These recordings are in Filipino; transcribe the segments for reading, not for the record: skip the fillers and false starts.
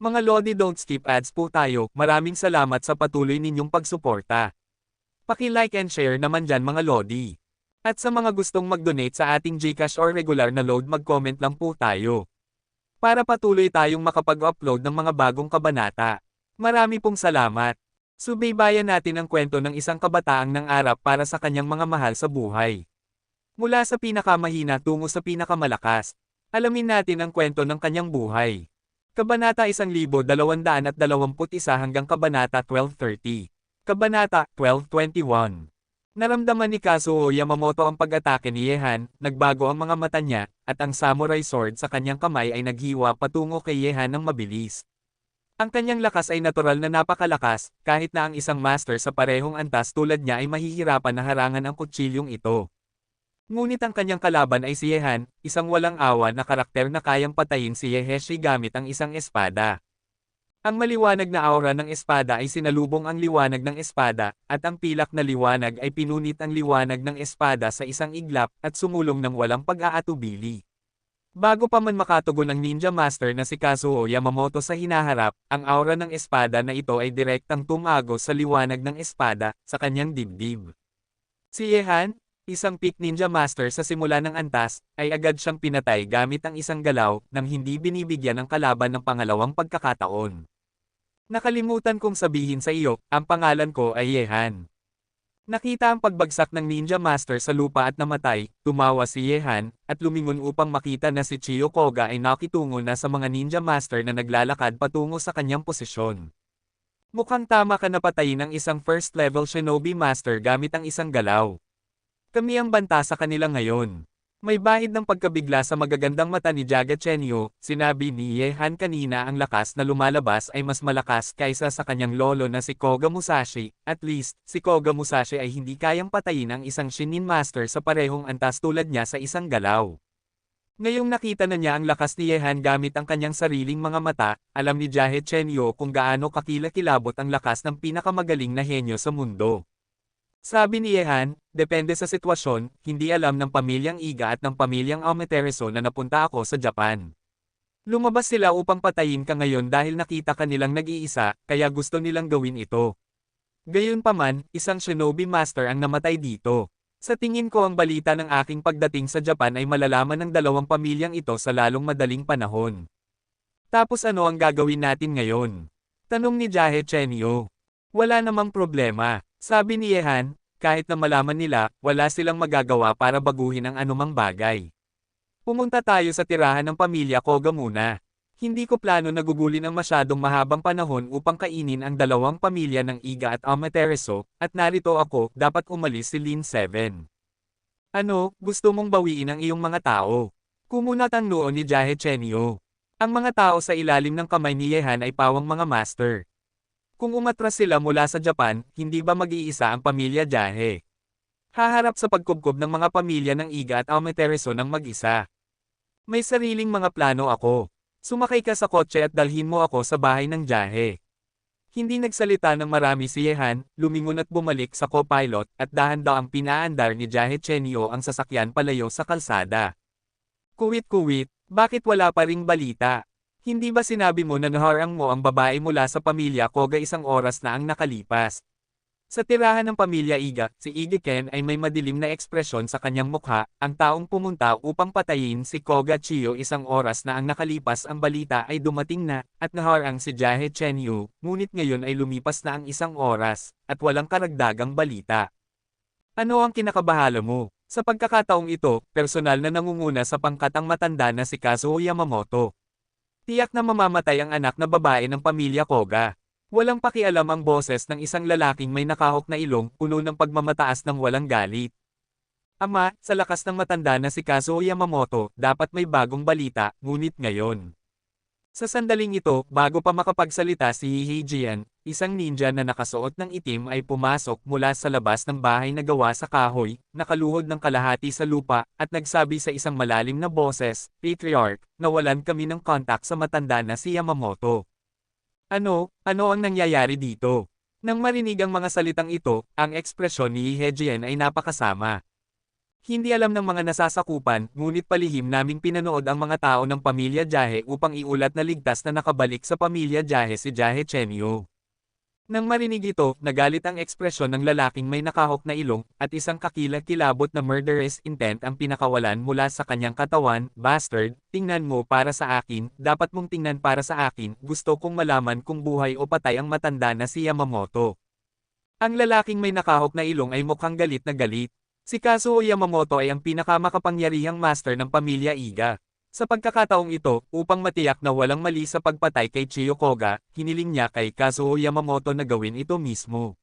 Mga Lodi, don't skip ads po tayo. Maraming salamat sa patuloy ninyong pagsuporta. Paki-like and share naman dyan mga Lodi. At sa mga gustong mag-donate sa ating GCash or regular na load, mag-comment lang po tayo. Para patuloy tayong makapag-upload ng mga bagong kabanata. Marami pong salamat. Subaybayan natin ang kwento ng isang kabataang nangarap para sa kanyang mga mahal sa buhay. Mula sa pinakamahina tungo sa pinakamalakas. Alamin natin ang kwento ng kanyang buhay. Kabanata 1221 hanggang Kabanata 1230. Kabanata 1221. Naramdaman ni Kazuo Yamamoto ang pag-atake ni Yehan, nagbago ang mga mata niya, at ang samurai sword sa kanyang kamay ay naghiwa patungo kay Yehan ng mabilis. Ang kanyang lakas ay natural na napakalakas, kahit na ang isang master sa parehong antas tulad niya ay mahihirapan na harangan ang kutsilyong ito. Ngunit ang kanyang kalaban ay si Yehan, isang walang awa na karakter na kayang patayin si Yeheshi gamit ang isang espada. Ang maliwanag na aura ng espada ay sinalubong ang liwanag ng espada, at ang pilak na liwanag ay pinunit ang liwanag ng espada sa isang iglap at sumulong ng walang pag-aatubili. Bago pa man makatugon ang ninja master na si Kazuo Yamamoto sa hinaharap, ang aura ng espada na ito ay direktang tumagos sa liwanag ng espada sa kanyang dibdib. Si Yehan, isang peak ninja master sa simula ng antas, ay agad siyang pinatay gamit ang isang galaw nang hindi binibigyan ng kalaban ng pangalawang pagkakataon. Nakalimutan kong sabihin sa iyo, ang pangalan ko ay Yehan. Nakita ang pagbagsak ng ninja master sa lupa at namatay, tumawa si Yehan, at lumingon upang makita na si Chiyo Koga ay nakitungo na sa mga ninja master na naglalakad patungo sa kanyang posisyon. Mukhang tama ka na patayin ang isang first level shinobi master gamit ang isang galaw. Kami ang banta sa kanila ngayon. May bahid ng pagkabigla sa magagandang mata ni Jagat Chenyo, sinabi ni Yehan kanina ang lakas na lumalabas ay mas malakas kaysa sa kanyang lolo na si Koga Musashi, at least, si Koga Musashi ay hindi kayang patayin ang isang Shinin Master sa parehong antas tulad niya sa isang galaw. Ngayong nakita na niya ang lakas ni Yehan gamit ang kanyang sariling mga mata, alam ni Jagat Chenyo kung gaano kakilakilabot ang lakas ng pinakamagaling na henyo sa mundo. Sabi ni Yehan, depende sa sitwasyon, hindi alam ng pamilyang Iga at ng pamilyang Amaterasu na napunta ako sa Japan. Lumabas sila upang patayin ka ngayon dahil nakita ka nilang nag-iisa, kaya gusto nilang gawin ito. Gayunpaman, isang shinobi master ang namatay dito. Sa tingin ko ang balita ng aking pagdating sa Japan ay malalaman ng dalawang pamilyang ito sa lalong madaling panahon. Tapos ano ang gagawin natin ngayon? Tanong ni Jahe Chenyo. Wala namang problema. Sabi ni Yehan, kahit na malaman nila, wala silang magagawa para baguhin ang anumang bagay. Pumunta tayo sa tirahan ng pamilya Koga muna. Hindi ko plano na gugulin ang masyadong mahabang panahon upang kainin ang dalawang pamilya ng Iga at Amaterasu, at narito ako, dapat umalis si Lin 7. Ano, gusto mong bawiin ang iyong mga tao? Kumunat ang noo ni Jahe Chenyo. Ang mga tao sa ilalim ng kamay ni Yehan ay pawang mga master. Kung umatras sila mula sa Japan, hindi ba mag-iisa ang pamilya Jahe? Haharap sa pagkubkob ng mga pamilya ng Iga at Amaterasu ng mag-isa. May sariling mga plano ako. Sumakay ka sa kotse at dalhin mo ako sa bahay ng Jahe. Hindi nagsalita ng marami si Yehan, lumingon at bumalik sa co-pilot, at dahan-dahang pinaandar ni Jahe Chenyo ang sasakyan palayo sa kalsada. Kuwit-kuwit, bakit wala pa ring balita? Hindi ba sinabi mo na naharang mo ang babae mula sa pamilya Koga isang oras na ang nakalipas? Sa tirahan ng pamilya Iga, si Iga Ken ay may madilim na ekspresyon sa kanyang mukha, ang taong pumunta upang patayin si Koga Chiyo isang oras na ang nakalipas ang balita ay dumating na, at naharang si Jahe Chenyu, ngunit ngayon ay lumipas na ang isang oras, at walang karagdagang balita. Ano ang kinakabahala mo? Sa pagkakataong ito, personal na nangunguna sa pangkat ang matanda na si Kazuo Yamamoto. Tiyak na mamamatay ang anak na babae ng pamilya Koga. Walang pakialam ang boses ng isang lalaking may nakahok na ilong, puno ng pagmamataas ng walang galit. Ama, sa lakas ng matanda na si Kazuo Yamamoto, dapat may bagong balita, ngunit ngayon. Sa sandaling ito, bago pa makapagsalita si Heiji-an, isang ninja na nakasuot ng itim ay pumasok mula sa labas ng bahay na gawa sa kahoy, nakaluhod ng kalahati sa lupa, at nagsabi sa isang malalim na boses, Patriarch, nawalan kami ng kontak sa matanda na si Yamamoto. Ano ang nangyayari dito? Nang marinig ang mga salitang ito, ang ekspresyon ni Heiji-an ay napakasama. Hindi alam ng mga nasasakupan, ngunit palihim naming pinanood ang mga tao ng pamilya Jahe upang iulat na ligtas na nakabalik sa pamilya Jahe si Jahe Chenyo. Nang marinig ito, nagalit ang ekspresyon ng lalaking may nakahok na ilong, at isang kakilakilabot na murderous intent ang pinakawalan mula sa kanyang katawan. Bastard, tingnan mo para sa akin, dapat mong tingnan para sa akin, gusto kong malaman kung buhay o patay ang matanda na si Yamamoto. Ang lalaking may nakahok na ilong ay mukhang galit na galit. Si Kazuo Yamamoto ay ang pinakamakapangyarihang master ng pamilya Iga. Sa pagkakataong ito, upang matiyak na walang mali sa pagpatay kay Chiyo Koga, hiniling niya kay Kazuo Yamamoto na gawin ito mismo.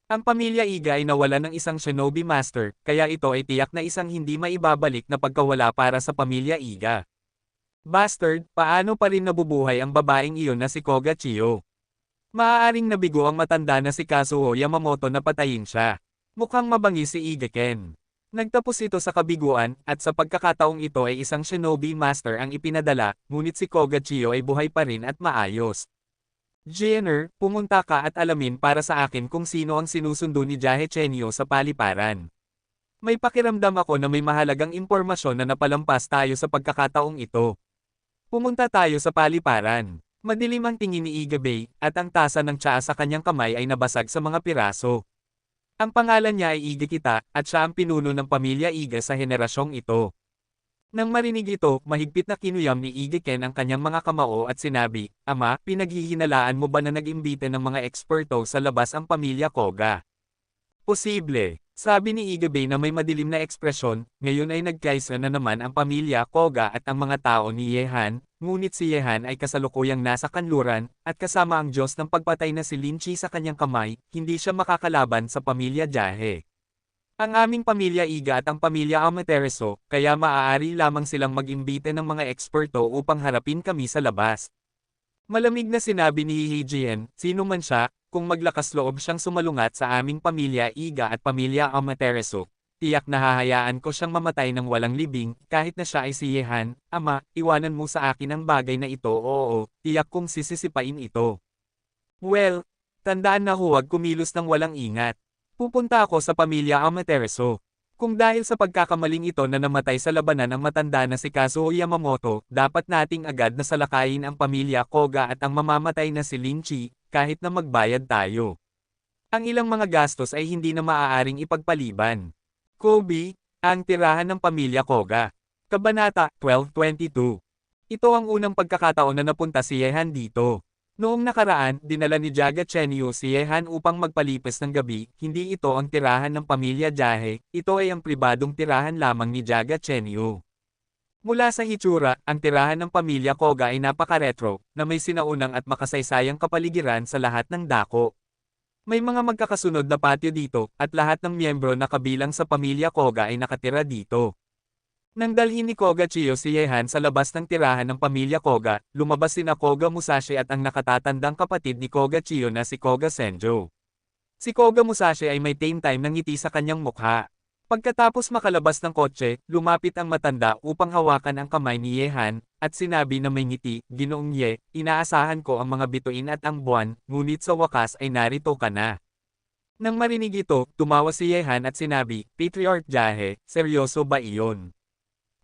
Ang pamilya Iga ay nawalan ng isang shinobi master, kaya ito ay tiyak na isang hindi maibabalik na pagkawala para sa pamilya Iga. Bastard, paano pa rin nabubuhay ang babaeng iyon na si Koga Chiyo? Maaaring nabigo ang matanda na si Kazuo Yamamoto na patayin siya. Mukhang mabangi si Iga Ken. Nagtapos ito sa kabiguan, at sa pagkakataong ito ay isang shinobi master ang ipinadala, ngunit si Koga Chiyo ay buhay pa rin at maayos. Jenner, pumunta ka at alamin para sa akin kung sino ang sinusundo ni Jahe Chenyo sa paliparan. May pakiramdam ako na may mahalagang impormasyon na napalampas tayo sa pagkakataong ito. Pumunta tayo sa paliparan. Madilim ang tingin ni Iga Bay, at ang tasa ng tsaa sa kanyang kamay ay nabasag sa mga piraso. Ang pangalan niya ay Iga Kita, at siya ang pinuno ng pamilya Iga sa henerasyong ito. Nang marinig ito, mahigpit na kinuyam ni Iga Ken ang kanyang mga kamao at sinabi, Ama, pinaghihinalaan mo ba na nag-imbite ng mga eksperto sa labas ang pamilya Koga? Posible. Sabi ni Iga Bay na may madilim na ekspresyon, ngayon ay nagkaisa na naman ang pamilya Koga at ang mga tao ni Yehan, ngunit si Yehan ay kasalukuyang nasa kanluran, at kasama ang Diyos ng pagpatay na si Lin Chi sa kanyang kamay, hindi siya makakalaban sa pamilya Jahe. Ang aming pamilya Iga at ang pamilya Amaterasu, kaya maaari lamang silang mag-imbite ng mga eksperto upang harapin kami sa labas. Malamig na sinabi ni Hee-jien, sino man siya, kung maglakas loob siyang sumalungat sa aming pamilya Iga at pamilya Amaterasu, tiyak na hahayaan ko siyang mamatay ng walang libing, kahit na siya ay si Yehan. Ama, iwanan mo sa akin ang bagay na ito. Oo, tiyak kong sisisipain ito. Well, tandaan na huwag kumilos ng walang ingat. Pupunta ako sa pamilya Amaterasu. Kung dahil sa pagkakamaling ito na namatay sa labanan ang matanda na si Kazuo Yamamoto, dapat nating agad na salakayin ang pamilya Koga at ang mamamatay na si Lin Chi, kahit na magbayad tayo. Ang ilang mga gastos ay hindi na maaaring ipagpaliban. Kobe, ang tirahan ng pamilya Koga. Kabanata 12:22. Ito ang unang pagkakataon na napunta si Yehan dito. Noong nakaraan, dinala ni Jaga Chenyo si Yehan upang magpalipas ng gabi. Hindi ito ang tirahan ng pamilya Jahe, ito ay ang pribadong tirahan lamang ni Jaga Chenyo. Mula sa hitsura, ang tirahan ng pamilya Koga ay napaka-retro, na may sinaunang at makasaysayang kapaligiran sa lahat ng dako. May mga magkakasunod na patio dito, at lahat ng miyembro na kabilang sa pamilya Koga ay nakatira dito. Nang dalhin ni Koga Chiyo si Yehan sa labas ng tirahan ng pamilya Koga, lumabas sina Koga Musashi at ang nakatatandang kapatid ni Koga Chiyo na si Koga Senjo. Si Koga Musashi ay may tame time ng ngiti sa kanyang mukha. Pagkatapos makalabas ng kotse, lumapit ang matanda upang hawakan ang kamay ni Yehan, at sinabi na may ngiti, Ginoong Ye, inaasahan ko ang mga bituin at ang buwan, ngunit sa wakas ay narito ka na. Nang marinig ito, tumawa si Yehan at sinabi, Patriarch Jahe, seryoso ba iyon?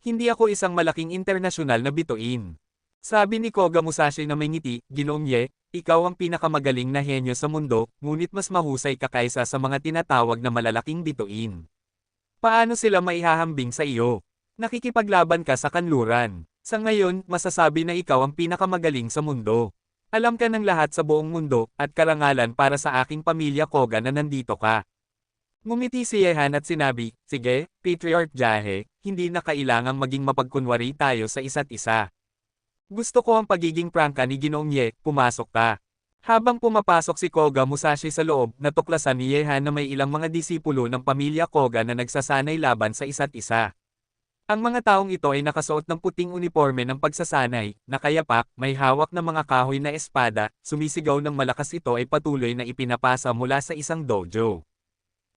Hindi ako isang malaking internasyonal na bituin. Sabi ni Koga Musashi na may ngiti, Ginoong Ye, ikaw ang pinakamagaling na henyo sa mundo, ngunit mas mahusay ka kaysa sa mga tinatawag na malalaking bituin. Paano sila maihahambing sa iyo? Nakikipaglaban ka sa kanluran. Sa ngayon, masasabi na ikaw ang pinakamagaling sa mundo. Alam ka ng lahat sa buong mundo, at karangalan para sa aking pamilya Koga na nandito ka. Ngumiti si Yehan at sinabi, Sige, Patriarch Jahe, hindi na kailangang maging mapagkunwari tayo sa isa't isa. Gusto ko ang pagiging prangka ni Ginoong Ye, pumasok ka. Habang pumapasok si Koga Musashi sa loob, natuklasan ni Yehan na may ilang mga disipulo ng pamilya Koga na nagsasanay laban sa isa't isa. Ang mga taong ito ay nakasuot ng puting uniforme ng pagsasanay, nakayapak, may hawak na mga kahoy na espada, sumisigaw ng malakas. Ito ay patuloy na ipinapasa mula sa isang dojo.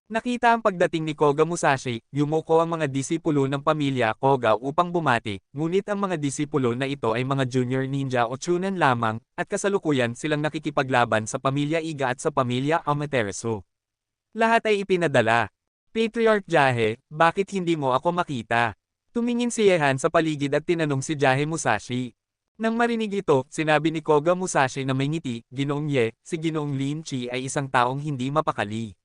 Nakita ang pagdating ni Koga Musashi, yumuko ang mga disipulo ng pamilya Koga upang bumati, ngunit ang mga disipulo na ito ay mga junior ninja o chunan lamang, at kasalukuyan silang nakikipaglaban sa pamilya Iga at sa pamilya Amaterasu. Lahat ay ipinadala. Patriarch Jahe, bakit hindi mo ako makita? Tumingin si Yehan sa paligid at tinanong si Jahe Musashi. Nang marinig ito, sinabi ni Koga Musashi na may ngiti, Ginoong Ye, si Ginoong Lin Chi ay isang taong hindi mapakali.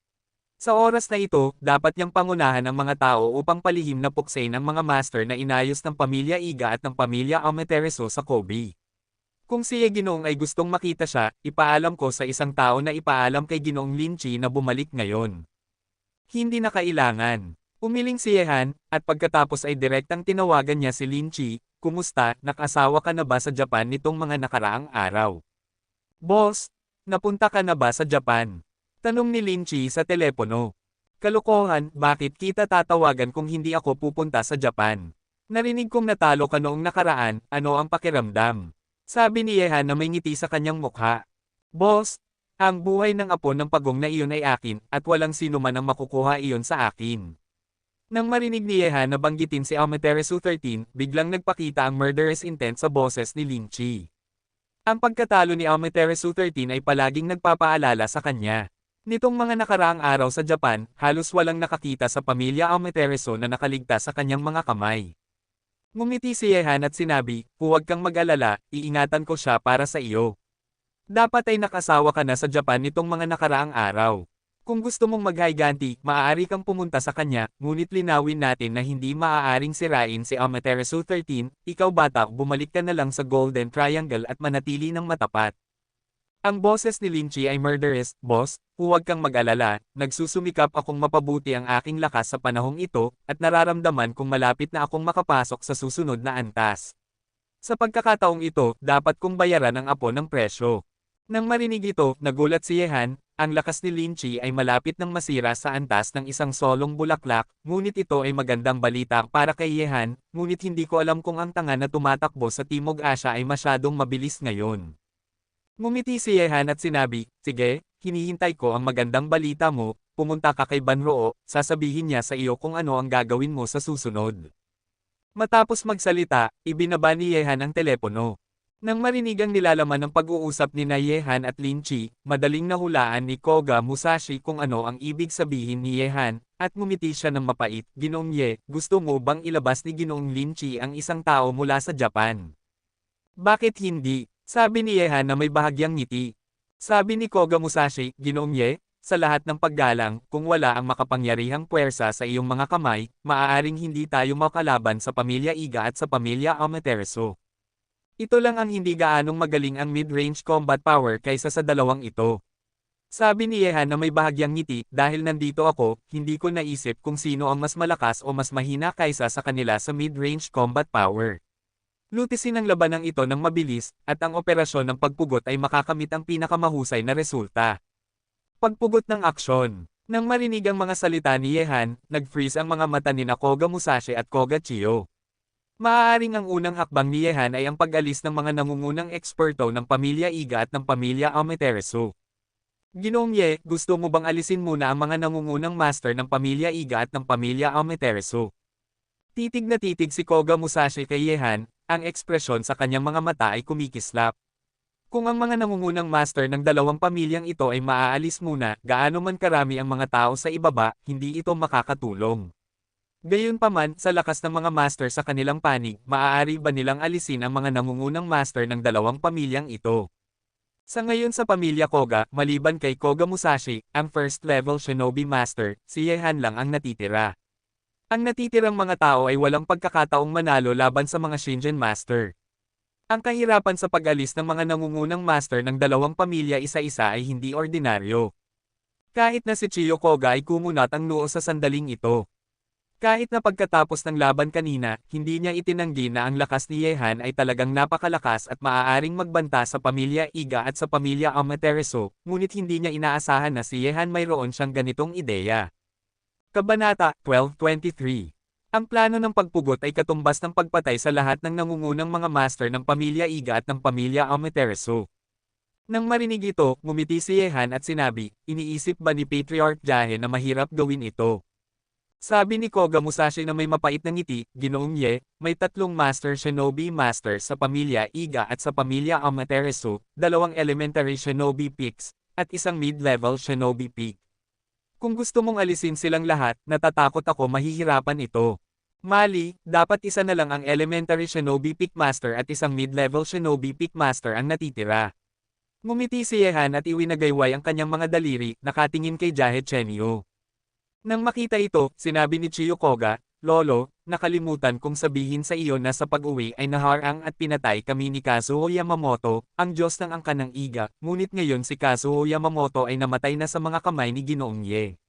Sa oras na ito, dapat niyang pangunahan ang mga tao upang palihim na puksain ang mga master na inayos ng pamilya Iga at ng pamilya Amaterasu sa Kobe. Kung si Ye Ginoong ay gustong makita siya, ipaalam ko sa isang tao na ipaalam kay Ginoong Lin Chi na bumalik ngayon. Hindi na kailangan. Umiling si Yehan, at pagkatapos ay direktang tinawagan niya si Lin Chi, kumusta, nakasawa ka na ba sa Japan nitong mga nakaraang araw? Boss, napunta ka na ba sa Japan? Tanong ni Lin Chi sa telepono. Kalokohan, bakit kita tatawagan kung hindi ako pupunta sa Japan? Narinig kong natalo ka noong nakaraan, ano ang pakiramdam? Sabi ni Yehan na may ngiti sa kanyang mukha. Boss, ang buhay ng apo ng pagong na iyon ay akin, at walang sino man ang makukuha iyon sa akin. Nang marinig ni Yehan na banggitin si Amaterasu 13, biglang nagpakita ang murderous intent sa boses ni Lin Chi. Ang pagkatalo ni Amaterasu 13 ay palaging nagpapaalala sa kanya. Nitong mga nakaraang araw sa Japan, halos walang nakakita sa pamilya Amaterasu na nakaligtas sa kanyang mga kamay. Ngumiti si Yehan at sinabi, huwag kang mag-alala, iingatan ko siya para sa iyo. Dapat ay nakasawa ka na sa Japan nitong mga nakaraang araw. Kung gusto mong maghayganti, maaari kang pumunta sa kanya, ngunit linawin natin na hindi maaaring sirain si Amaterasu 13, ikaw bata, bumalik ka na lang sa Golden Triangle at manatili ng matapat. Ang boses ni Lin Chi ay murderous, boss, huwag kang mag-alala, nagsusumikap akong mapabuti ang aking lakas sa panahong ito, at nararamdaman kong malapit na akong makapasok sa susunod na antas. Sa pagkakataong ito, dapat kong bayaran ang apo ng presyo. Nang marinig ito, nagulat si Yehan, ang lakas ni Lin Chi ay malapit nang masira sa antas ng isang solong bulaklak, ngunit ito ay magandang balita para kay Yehan, ngunit hindi ko alam kung ang tanga na tumatakbo sa Timog Asya ay masyadong mabilis ngayon. Ngumiti si Yehan at sinabi, sige, hinihintay ko ang magandang balita mo, pumunta ka kay Banroo, sasabihin niya sa iyo kung ano ang gagawin mo sa susunod. Matapos magsalita, ibinaba ni Yehan ang telepono. Nang marinig ang nilalaman ng pag-uusap ni Yehan at Lin Chi, madaling nahulaan ni Koga Musashi kung ano ang ibig sabihin ni Yehan, at ngumiti siya ng mapait, Ginoong Ye, gusto mo bang ilabas ni Ginoong Lin Chi ang isang tao mula sa Japan? Bakit hindi? Sabi ni Yehan na may bahagyang ngiti. Sabi ni Koga Musashi, Ginoong Ye, sa lahat ng paggalang, kung wala ang makapangyarihang puwersa sa iyong mga kamay, maaaring hindi tayo makalaban sa pamilya Iga at sa pamilya Amaterasu. Ito lang ang hindi gaanong magaling ang mid-range combat power kaysa sa dalawang ito. Sabi ni Yehan na may bahagyang ngiti, dahil nandito ako, hindi ko naisip kung sino ang mas malakas o mas mahina kaysa sa kanila sa mid-range combat power. Lutisin ang labanang ito ng mabilis, at ang operasyon ng pagpugot ay makakamit ang pinakamahusay na resulta. Pagpugot ng aksyon. Nang marinig ang mga salita ni Yehan, nag-freeze ang mga mata ni Koga Musashi at Koga Chiyo. Maaaring ang unang hakbang ni Yehan ay ang pag-alis ng mga nangungunang eksperto ng pamilya Iga at ng pamilya Amaterasu. Ginoong Ye, gusto mo bang alisin muna ang mga nangungunang master ng pamilya Iga at ng pamilya Amaterasu? Titig na titig si Koga Musashi kay Yehan, ang ekspresyon sa kanyang mga mata ay kumikislap. Kung ang mga nangungunang master ng dalawang pamilyang ito ay maaalis muna, gaano man karami ang mga tao sa ibaba, hindi ito makakatulong. Gayunpaman, sa lakas ng mga master sa kanilang panig, maaari ba nilang alisin ang mga nangungunang master ng dalawang pamilyang ito? Sa ngayon sa pamilya Koga, maliban kay Koga Musashi, ang first level shinobi master, si Yehan lang ang natitira. Ang natitirang mga tao ay walang pagkakataong manalo laban sa mga Shingen master. Ang kahirapan sa pag-alis ng mga nangungunang master ng dalawang pamilya isa-isa ay hindi ordinaryo. Kahit na si Chiyo Koga ay kumunat ang noo sa sandaling ito. Kahit na pagkatapos ng laban kanina, hindi niya itinanggi na ang lakas ni Yehan ay talagang napakalakas at maaaring magbanta sa pamilya Iga at sa pamilya Amaterasu, ngunit hindi niya inaasahan na si Yehan mayroon siyang ganitong ideya. Kabanata 12:23. Ang plano ng pagpugot ay katumbas ng pagpatay sa lahat ng nangungunang mga master ng pamilya Iga at ng pamilya Amaterasu. Nang marinig ito, ngumiti si Yehan at sinabi, iniisip ba ni Patriarch Jahe na mahirap gawin ito? Sabi ni Koga Musashi na may mapait na ngiti, Ginoong Ye, may 3 master shinobi master sa pamilya Iga at sa pamilya Amaterasu, 2 elementary shinobi peaks, at isang mid-level shinobi peak. Kung gusto mong alisin silang lahat, natatakot ako mahihirapan ito. Mali, dapat isa na lang ang Elementary Shinobi Pickmaster at isang Mid-Level Shinobi Pickmaster ang natitira. Ngumiti si Yehan at iwinagayway ang kanyang mga daliri, nakatingin kay Jahe Chenyo. Nang makita ito, sinabi ni Chiyo Koga, Lolo, nakalimutan kong sabihin sa iyo na sa pag-uwi ay naharang at pinatay kami ni Kazuo Yamamoto, ang Diyos ng angkan ng Iga, ngunit ngayon si Kazuo Yamamoto ay namatay na sa mga kamay ni Ginoong Ye.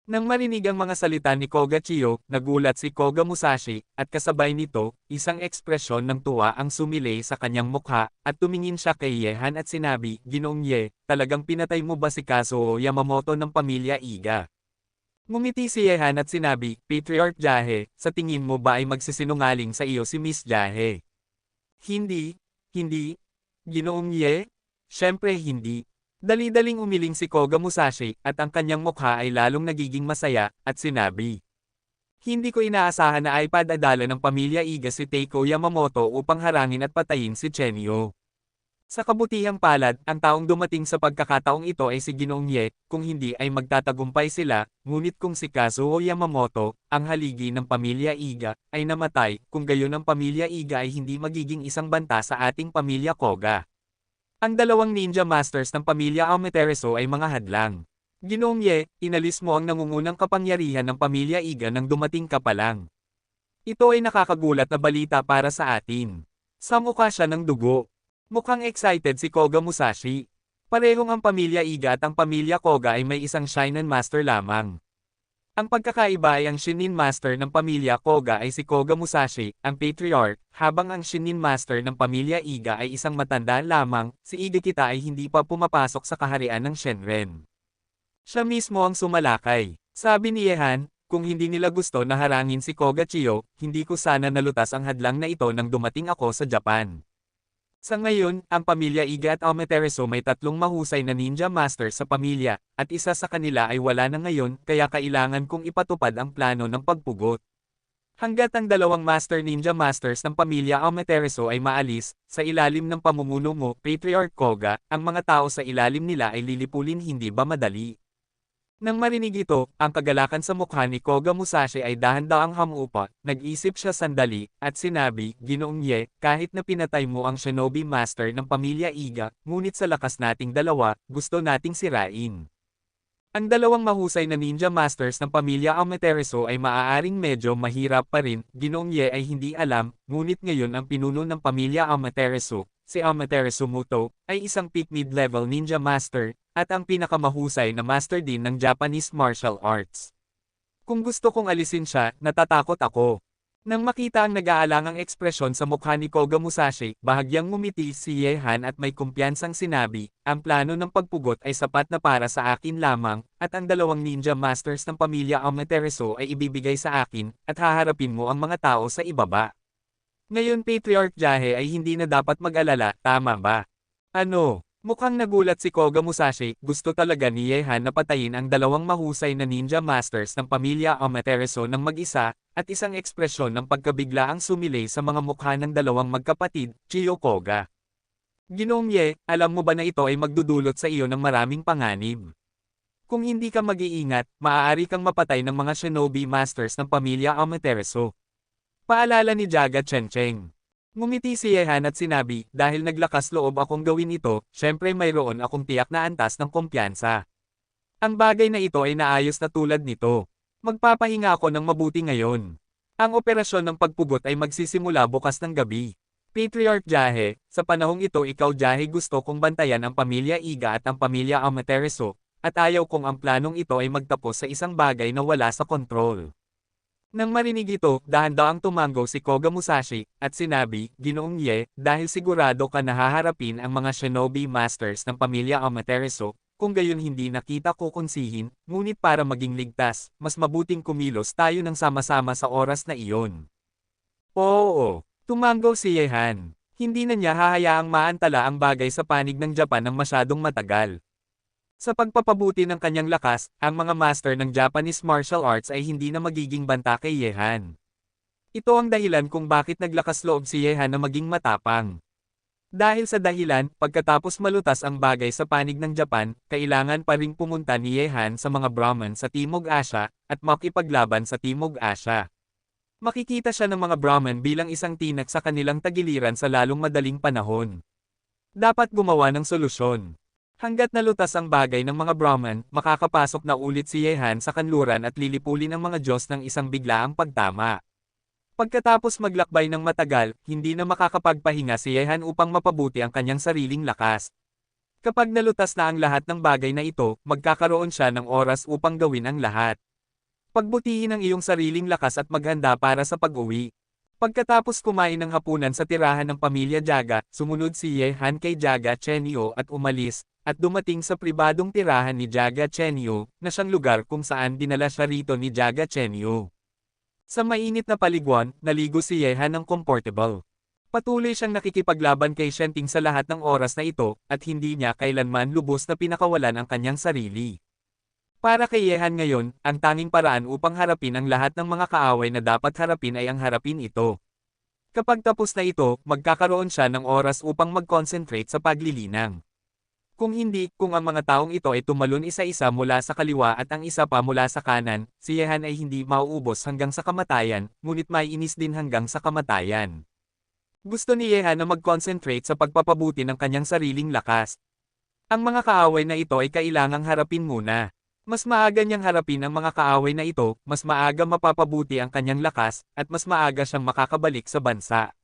Nang marinig ang mga salita ni Koga Chiyo, nagulat si Koga Musashi, at kasabay nito, isang ekspresyon ng tuwa ang sumilay sa kanyang mukha, at tumingin siya kay Yehan at sinabi, Ginoong Ye, talagang pinatay mo ba si Kazuo Yamamoto ng pamilya Iga? Ngumiti si Yehan at sinabi, Patriarch Jahe, sa tingin mo ba ay magsisinungaling sa iyo si Miss Jahe? Hindi, Ginoong Ye? Siyempre hindi. Dali-daling umiling si Koga Musashi, at ang kanyang mukha ay lalong nagiging masaya, at sinabi. Hindi ko inaasahan na ay padadala ng pamilya Iga si Teiko Yamamoto upang harangin at patayin si Chenyo. Sa kabutihang palad, ang taong dumating sa pagkakataong ito ay si Ginoong Ye, kung hindi ay magtatagumpay sila, ngunit kung si Kazuo Yamamoto, ang haligi ng pamilya Iga, ay namatay, kung gayon ang pamilya Iga ay hindi magiging isang banta sa ating pamilya Koga. Ang dalawang ninja masters ng pamilya Amaterasu ay mga hadlang. Ginoong Ye, inalis mo ang nangungunang kapangyarihan ng pamilya Iga nang dumating ka pa lang. Ito ay nakakagulat na balita para sa atin. Sa mukha siya ng dugo. Mukhang excited si Koga Musashi. Parehong ang pamilya Iga at ang pamilya Koga ay may isang Shinen Master lamang. Ang pagkakaiba ay ang Shinin Master ng pamilya Koga ay si Koga Musashi, ang Patriarch, habang ang Shinin Master ng pamilya Iga ay isang matanda lamang, si Iga kita ay hindi pa pumapasok sa kaharian ng Shenren. Siya mismo ang sumalakay. Sabi ni Yehan, kung hindi nila gusto na harangin si Koga Chiyo, hindi ko sana nalutas ang hadlang na ito nang dumating ako sa Japan. Sa ngayon, ang pamilya Iga at Amaterasu may tatlong mahusay na ninja master sa pamilya, at isa sa kanila ay wala na ngayon, kaya kailangan kong ipatupad ang plano ng pagpugot. Hanggat ang dalawang master ninja masters ng pamilya Amaterasu ay maalis, sa ilalim ng pamumuno mo, Patriarch Koga, ang mga tao sa ilalim nila ay lilipulin hindi ba madali? Nang marinig ito, ang kagalakan sa mukha ni Koga Musashi ay dahan-daang hamupa, nag-isip siya sandali, at sinabi, Ginoong Ye, kahit na pinatay mo ang Shinobi Master ng pamilya Iga, ngunit sa lakas nating dalawa, gusto nating sirain. Ang dalawang mahusay na ninja masters ng pamilya Amaterasu ay maaaring medyo mahirap pa rin, Ginoong Ye ay hindi alam, ngunit ngayon ang pinuno ng pamilya Amaterasu, si Amaterasu Muto, ay isang peak mid-level ninja master, at ang pinakamahusay na master din ng Japanese martial arts. Kung gusto kong alisin siya, natatakot ako. Nang makita ang nag-aalangang ekspresyon sa mukha ni Koga Musashi, bahagyang ngumiti si Yehan at may kumpiyansang sinabi, ang plano ng pagpugot ay sapat na para sa akin lamang, at ang dalawang ninja masters ng pamilya Amaterasu ay ibibigay sa akin, at haharapin mo ang mga tao sa ibaba. Ngayon Patriarch Jahe ay hindi na dapat mag-alala, tama ba? Ano? Mukhang nagulat si Koga Musashi, gusto talaga ni Yehan na patayin ang dalawang mahusay na ninja masters ng pamilya Amaterasu ng mag-isa, at isang ekspresyon ng pagkabigla ang sumilay sa mga mukha ng dalawang magkapatid, Chiyo Koga. Ginoong Ye, alam mo ba na ito ay magdudulot sa iyo ng maraming panganib? Kung hindi ka mag-iingat, maaari kang mapatay ng mga shinobi masters ng pamilya Amaterasu. Paalala ni Jaga Chencheng. Ngumiti si Yehan at sinabi, dahil naglakas loob akong gawin ito, syempre mayroon akong tiyak na antas ng kumpiyansa. Ang bagay na ito ay naayos na tulad nito. Magpapahinga ako ng mabuti ngayon. Ang operasyon ng pagpugot ay magsisimula bukas ng gabi. Patriarch Jahe, sa panahong ito ikaw Jahe gusto kong bantayan ang pamilya Iga at ang pamilya Amaterasu, at ayaw kong ang planong ito ay magtapos sa isang bagay na wala sa kontrol. Nang marinig ito, dahan-daang tumango si Koga Musashi, at sinabi, Ginoong Ye, dahil sigurado ka na haharapin ang mga shinobi masters ng pamilya Amaterasu, kung gayon hindi nakita kukunsihin, ngunit para maging ligtas, mas mabuting kumilos tayo ng sama-sama sa oras na iyon. Oo, tumango si Yehan. Hindi na niya hahayaang maantala ang bagay sa panig ng Japan ng masyadong matagal. Sa pagpapabuti ng kanyang lakas, ang mga master ng Japanese martial arts ay hindi na magiging banta kay Yehan. Ito ang dahilan kung bakit naglakas loob si Yehan na maging matapang. Dahil sa dahilan, pagkatapos malutas ang bagay sa panig ng Japan, kailangan pa ring pumunta ni Yehan sa mga Brahman sa Timog Asya, at makipaglaban sa Timog Asya. Makikita siya ng mga Brahman bilang isang tinak sa kanilang tagiliran sa lalong madaling panahon. Dapat gumawa ng solusyon. Hanggat nalutas ang bagay ng mga Brahman, makakapasok na ulit si Yehan sa kanluran at lilipulin ang mga Diyos ng isang biglaang pagtama. Pagkatapos maglakbay ng matagal, hindi na makakapagpahinga si Yehan upang mapabuti ang kanyang sariling lakas. Kapag nalutas na ang lahat ng bagay na ito, magkakaroon siya ng oras upang gawin ang lahat. Pagbutihin ang iyong sariling lakas at maghanda para sa pag-uwi. Pagkatapos kumain ng hapunan sa tirahan ng pamilya Jaga, sumunod si Yehan kay Jaga Chenyo at umalis, at dumating sa pribadong tirahan ni Jaga Chenyo, na siyang lugar kung saan dinala siya rito ni Jaga Chenyo. Sa mainit na paliguan, naligo si Yehan ng comfortable. Patuloy siyang nakikipaglaban kay Shenting sa lahat ng oras na ito, at hindi niya kailanman lubos na pinakawalan ang kanyang sarili. Para kay Yehan ngayon, ang tanging paraan upang harapin ang lahat ng mga kaaway na dapat harapin ay ang harapin ito. Kapag tapos na ito, magkakaroon siya ng oras upang mag-concentrate sa paglilinang. Kung hindi, kung ang mga taong ito ay tumalon isa-isa mula sa kaliwa at ang isa pa mula sa kanan, si Yehan ay hindi mauubos hanggang sa kamatayan, ngunit maiinis din hanggang sa kamatayan. Gusto ni Yehan na mag-concentrate sa pagpapabuti ng kanyang sariling lakas. Ang mga kaaway na ito ay kailangang harapin muna. Mas maaga niyang harapin ang mga kaaway na ito, mas maaga mapapabuti ang kanyang lakas, at mas maaga siyang makakabalik sa bansa.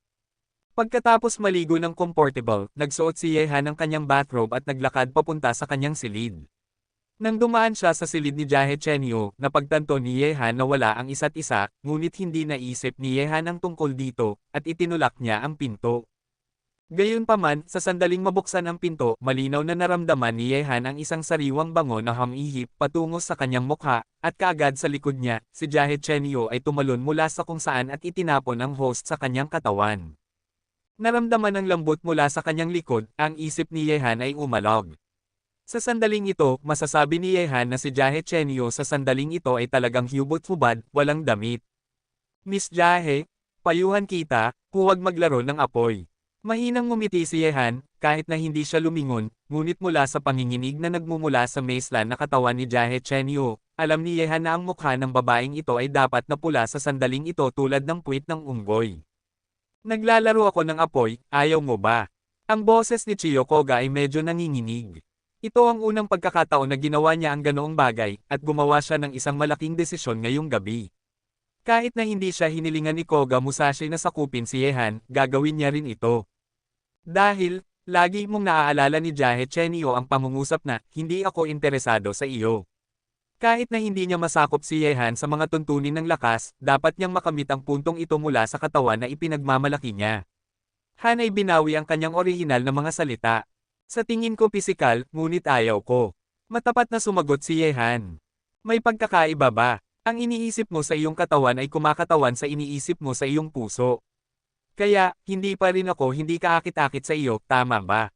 Pagkatapos maligo ng comfortable, nagsuot si Yehan ng kanyang bathrobe at naglakad papunta sa kanyang silid. Nang dumaan siya sa silid ni Jahe Chenyo, napagtanto ni Yehan na wala ang isa't isa, ngunit hindi naisip ni Yehan ang tungkol dito, at itinulak niya ang pinto. Gayunpaman, sa sandaling mabuksan ang pinto, malinaw na naramdaman ni Yehan ang isang sariwang bango na humihip patungo sa kanyang mukha, at kaagad sa likod niya, si Jahe Chenyo ay tumalon mula sa kung saan at itinapon ang host sa kanyang katawan. Naramdaman ng lambot mula sa kanyang likod, ang isip ni Yehan ay umalog. Sa sandaling ito, masasabi ni Yehan na si Jahe Chenyo sa sandaling ito ay talagang hubot-hubad, walang damit. Miss Jahe, payuhan kita, huwag maglaro ng apoy. Mahinang ngumiti si Yehan, kahit na hindi siya lumingon, ngunit mula sa panginginig na nagmumula sa maislan na katawan ni Jahe Chenyo, alam ni Yehan na ang mukha ng babaeng ito ay dapat na pula sa sandaling ito tulad ng puwit ng unggoy. Naglalaro ako ng apoy, ayaw mo ba? Ang boses ni Chiyo Koga ay medyo nanginginig. Ito ang unang pagkakataon na ginawa niya ang ganoong bagay, at gumawa siya ng isang malaking desisyon ngayong gabi. Kahit na hindi siya hinilingan ni Koga Musashi na sakupin si Yehan, gagawin niya rin ito. Dahil, lagi mong naaalala ni Jahe Chenyo ang pangungusap na, hindi ako interesado sa iyo. Kahit na hindi niya masakop si Yehan sa mga tuntunin ng lakas, dapat niyang makamit ang puntong ito mula sa katawan na ipinagmamalaki niya. Han ay binawi ang kanyang orihinal na mga salita. Sa tingin ko pisikal, ngunit ayaw ko. Matapat na sumagot si Yehan. May pagkakaiba ba? Ang iniisip mo sa iyong katawan ay kumakatawan sa iniisip mo sa iyong puso. Kaya, hindi pa rin ako hindi kaakit-akit sa iyo, tama ba?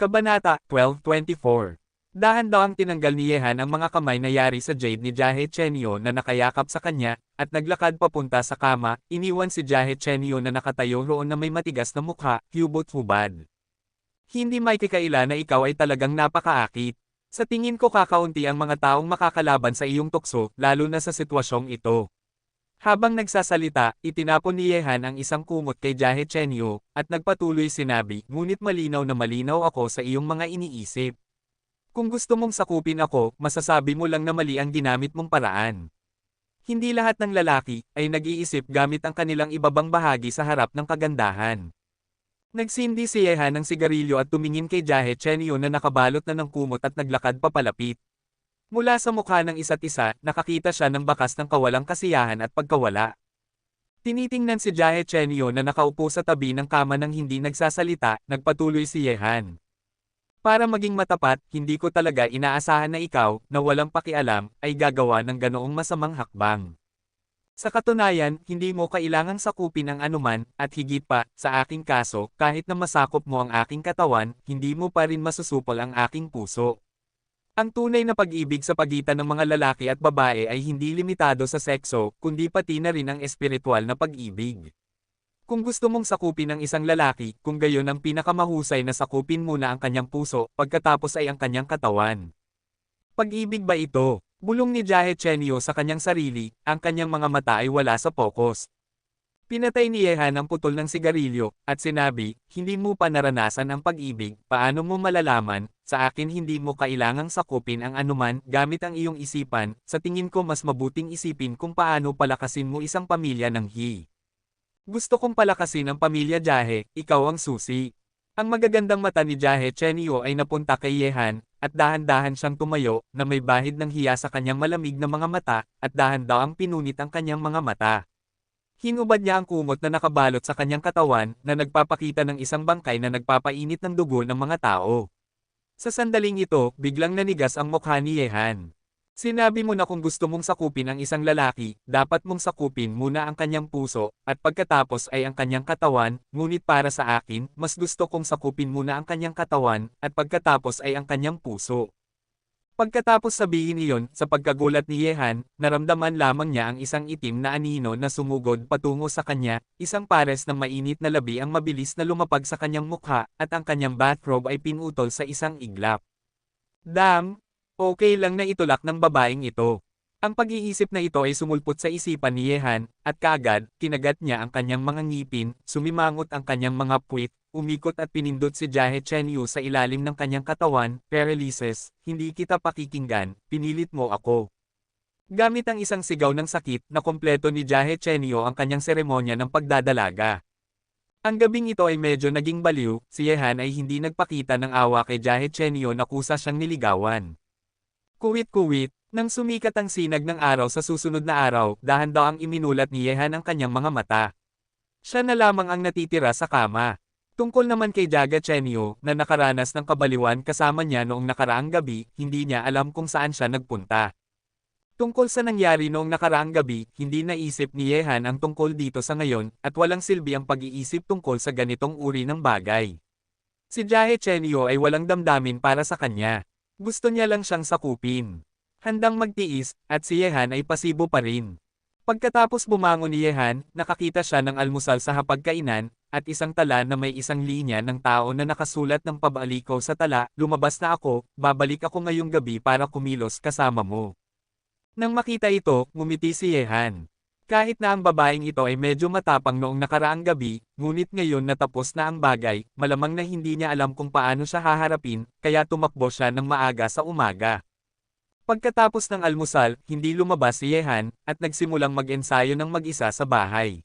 Kabanata 12:24. Dahan-dahang tinanggal ni Yehan ang mga kamay na yari sa jade ni Jahe Chenyo na nakayakap sa kanya, at naglakad papunta sa kama, iniwan si Jahe Chenyo na nakatayo roon na may matigas na mukha, hubot-hubad. Hindi may kikaila na ikaw ay talagang napakaakit. Sa tingin ko kakaunti ang mga taong makakalaban sa iyong tukso, lalo na sa sitwasyong ito. Habang nagsasalita, itinapon ni Yehan ang isang kumot kay Jahe Chenyo, at nagpatuloy sinabi, ngunit malinaw na malinaw ako sa iyong mga iniisip. Kung gusto mong sakupin ako, masasabi mo lang na mali ang ginamit mong paraan. Hindi lahat ng lalaki ay nag-iisip gamit ang kanilang ibabang bahagi sa harap ng kagandahan. Nagsindi si Yehan ng sigarilyo at tumingin kay Jahe Chenyo na nakabalot na ng kumot at naglakad papalapit. Mula sa mukha ng isa't isa, nakakita siya ng bakas ng kawalang kasiyahan at pagkawala. Tinitingnan si Jahe Chenyo na nakaupo sa tabi ng kama ng hindi nagsasalita, nagpatuloy si Yehan. Para maging matapat, hindi ko talaga inaasahan na ikaw, na walang pakialam, ay gagawa ng ganoong masamang hakbang. Sa katunayan, hindi mo kailangang sakupin ang anuman, at higit pa, sa aking kaso, kahit na masakop mo ang aking katawan, hindi mo pa rin masusupol ang aking puso. Ang tunay na pag-ibig sa pagitan ng mga lalaki at babae ay hindi limitado sa sekso, kundi pati na rin ang espiritual na pag-ibig. Kung gusto mong sakupin ang isang lalaki, kung gayon ang pinakamahusay na sakupin muna ang kanyang puso, pagkatapos ay ang kanyang katawan. Pag-ibig ba ito? Bulong ni Jahe Chenyo sa kanyang sarili, ang kanyang mga mata ay wala sa focus. Pinatay ni Yehan ang putol ng sigarilyo, at sinabi, hindi mo pa naranasan ang pag-ibig, paano mo malalaman, sa akin hindi mo kailangang sakupin ang anuman gamit ang iyong isipan, sa tingin ko mas mabuting isipin kung paano palakasin mo isang pamilya ng He. Gusto kong palakasin ang pamilya Jahe, ikaw ang susi. Ang magagandang mata ni Jahe Chenyo ay napunta kay Yehan, at dahan-dahan siyang tumayo, na may bahid ng hiya sa kanyang malamig na mga mata, at dahan-daang pinunit ang kanyang mga mata. Hinubad niya ang kumot na nakabalot sa kanyang katawan, na nagpapakita ng isang bangkay na nagpapainit ng dugo ng mga tao. Sa sandaling ito, biglang nanigas ang mukha ni Yehan. Sinabi mo na kung gusto mong sakupin ang isang lalaki, dapat mong sakupin muna ang kanyang puso, at pagkatapos ay ang kanyang katawan, ngunit para sa akin, mas gusto kong sakupin muna ang kanyang katawan, at pagkatapos ay ang kanyang puso. Pagkatapos sabihin iyon, sa pagkagulat ni Yehan, naramdaman lamang niya ang isang itim na anino na sumugod patungo sa kanya, isang pares ng mainit na labi ang mabilis na lumapag sa kanyang mukha, at ang kanyang bathrobe ay pinutol sa isang iglap. Damn! Okay lang na itulak ng babaeng ito. Ang pag-iisip na ito ay sumulpot sa isipan ni Yehan, at kaagad, kinagat niya ang kanyang mga ngipin, sumimangot ang kanyang mga puwit, umikot at pinindot si Jahe Chenyo sa ilalim ng kanyang katawan, paralysis, hindi kita pakikinggan, pinilit mo ako. Gamit ang isang sigaw ng sakit, na kompleto ni Jahe Chenyo ang kanyang seremonya ng pagdadalaga. Ang gabing ito ay medyo naging baliw, si Yehan ay hindi nagpakita ng awa kay Jahe Chenyo na kusa siyang niligawan. Kuwit-kuwit, nang sumikat ang sinag ng araw sa susunod na araw, dahan-daang iminulat ni Yehan ang kanyang mga mata. Siya na lamang ang natitira sa kama. Tungkol naman kay Jaga Chenyo, na nakaranas ng kabaliwan kasama niya noong nakaraang gabi, hindi niya alam kung saan siya nagpunta. Tungkol sa nangyari noong nakaraang gabi, hindi naisip ni Yehan ang tungkol dito sa ngayon, at walang silbi ang pag-iisip tungkol sa ganitong uri ng bagay. Si Jahe Chenyo ay walang damdamin para sa kanya. Gusto niya lang siyang sakupin. Handang magtiis, at si Yehan ay pasibo pa rin. Pagkatapos bumangon ni Yehan, nakakita siya ng almusal sa hapagkainan, at isang tala na may isang linya ng tao na nakasulat ng pabalikaw sa tala, lumabas na ako, babalik ako ngayong gabi para kumilos kasama mo. Nang makita ito, ngumiti si Yehan. Kahit na ang babaeng ito ay medyo matapang noong nakaraang gabi, ngunit ngayon natapos na ang bagay, malamang na hindi niya alam kung paano siya haharapin, kaya tumakbo siya ng maaga sa umaga. Pagkatapos ng almusal, hindi lumabas si Yehan, at nagsimulang mag-ensayo ng mag-isa sa bahay.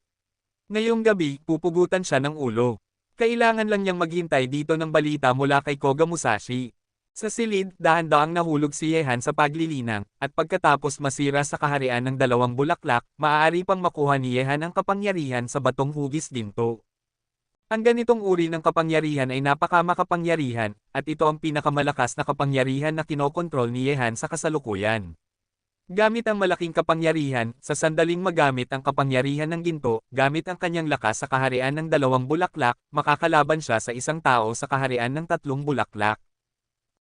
Ngayong gabi, pupugutan siya ng ulo. Kailangan lang niyang maghintay dito ng balita mula kay Koga Musashi. Sa silid, dahan-daang nahulog si Yehan sa paglilinang, at pagkatapos masira sa kaharian ng dalawang bulaklak, maaari pang makuha ni Yehan ang kapangyarihan sa batong hugis ginto. Ang ganitong uri ng kapangyarihan ay napakamakapangyarihan, at ito ang pinakamalakas na kapangyarihan na kinokontrol ni Yehan sa kasalukuyan. Gamit ang malaking kapangyarihan, sa sandaling magamit ang kapangyarihan ng ginto, gamit ang kanyang lakas sa kaharian ng dalawang bulaklak, makakalaban siya sa isang tao sa kaharian ng tatlong bulaklak.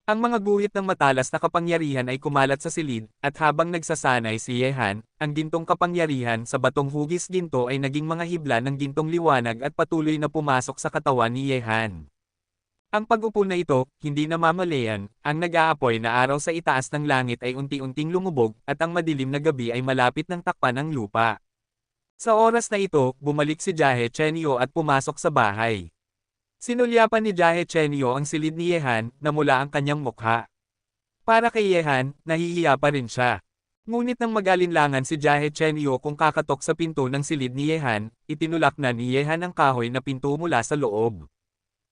Ang mga guhit ng matalas na kapangyarihan ay kumalat sa silid, at habang nagsasanay si Yehan, ang gintong kapangyarihan sa batong hugis ginto ay naging mga hibla ng gintong liwanag at patuloy na pumasok sa katawan ni Yehan. Ang pag-upo na ito, hindi namamalayan, ang nag-aapoy na araw sa itaas ng langit ay unti-unting lumubog, at ang madilim na gabi ay malapit ng takpan ng lupa. Sa oras na ito, bumalik si Jahe Chenyo at pumasok sa bahay. Sinulyapan ni Jahe Chenyo ang silid ni Yehan, na mula ang kanyang mukha. Para kay Yehan, nahihiya pa rin siya. Ngunit nang mag-alinlangan si Jahe Chenyo kung kakatok sa pinto ng silid ni Yehan, itinulak na ni Yehan ang kahoy na pinto mula sa loob.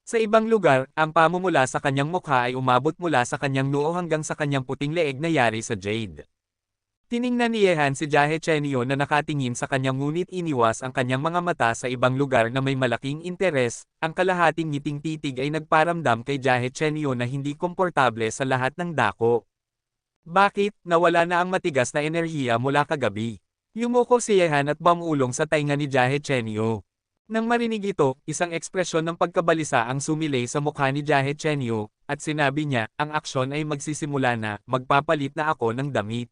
Sa ibang lugar, ang pamumula sa kanyang mukha ay umabot mula sa kanyang noo hanggang sa kanyang puting leeg na yari sa jade. Tiningnan ni Yehan si Jahe Chenyo na nakatingin sa kanyang ngunit iniwas ang kanyang mga mata sa ibang lugar na may malaking interes, ang kalahating ngiting titig ay nagparamdam kay Jahe Chenyo na hindi komportable sa lahat ng dako. Bakit, nawala na ang matigas na enerhiya mula kagabi? Yumuko si Yehan at bumulong sa tainga ni Jahe Chenyo. Nang marinig ito, isang ekspresyon ng pagkabalisa ang sumilay sa mukha ni Jahe Chenyo, at sinabi niya, ang aksyon ay magsisimula na, magpapalit na ako ng damit.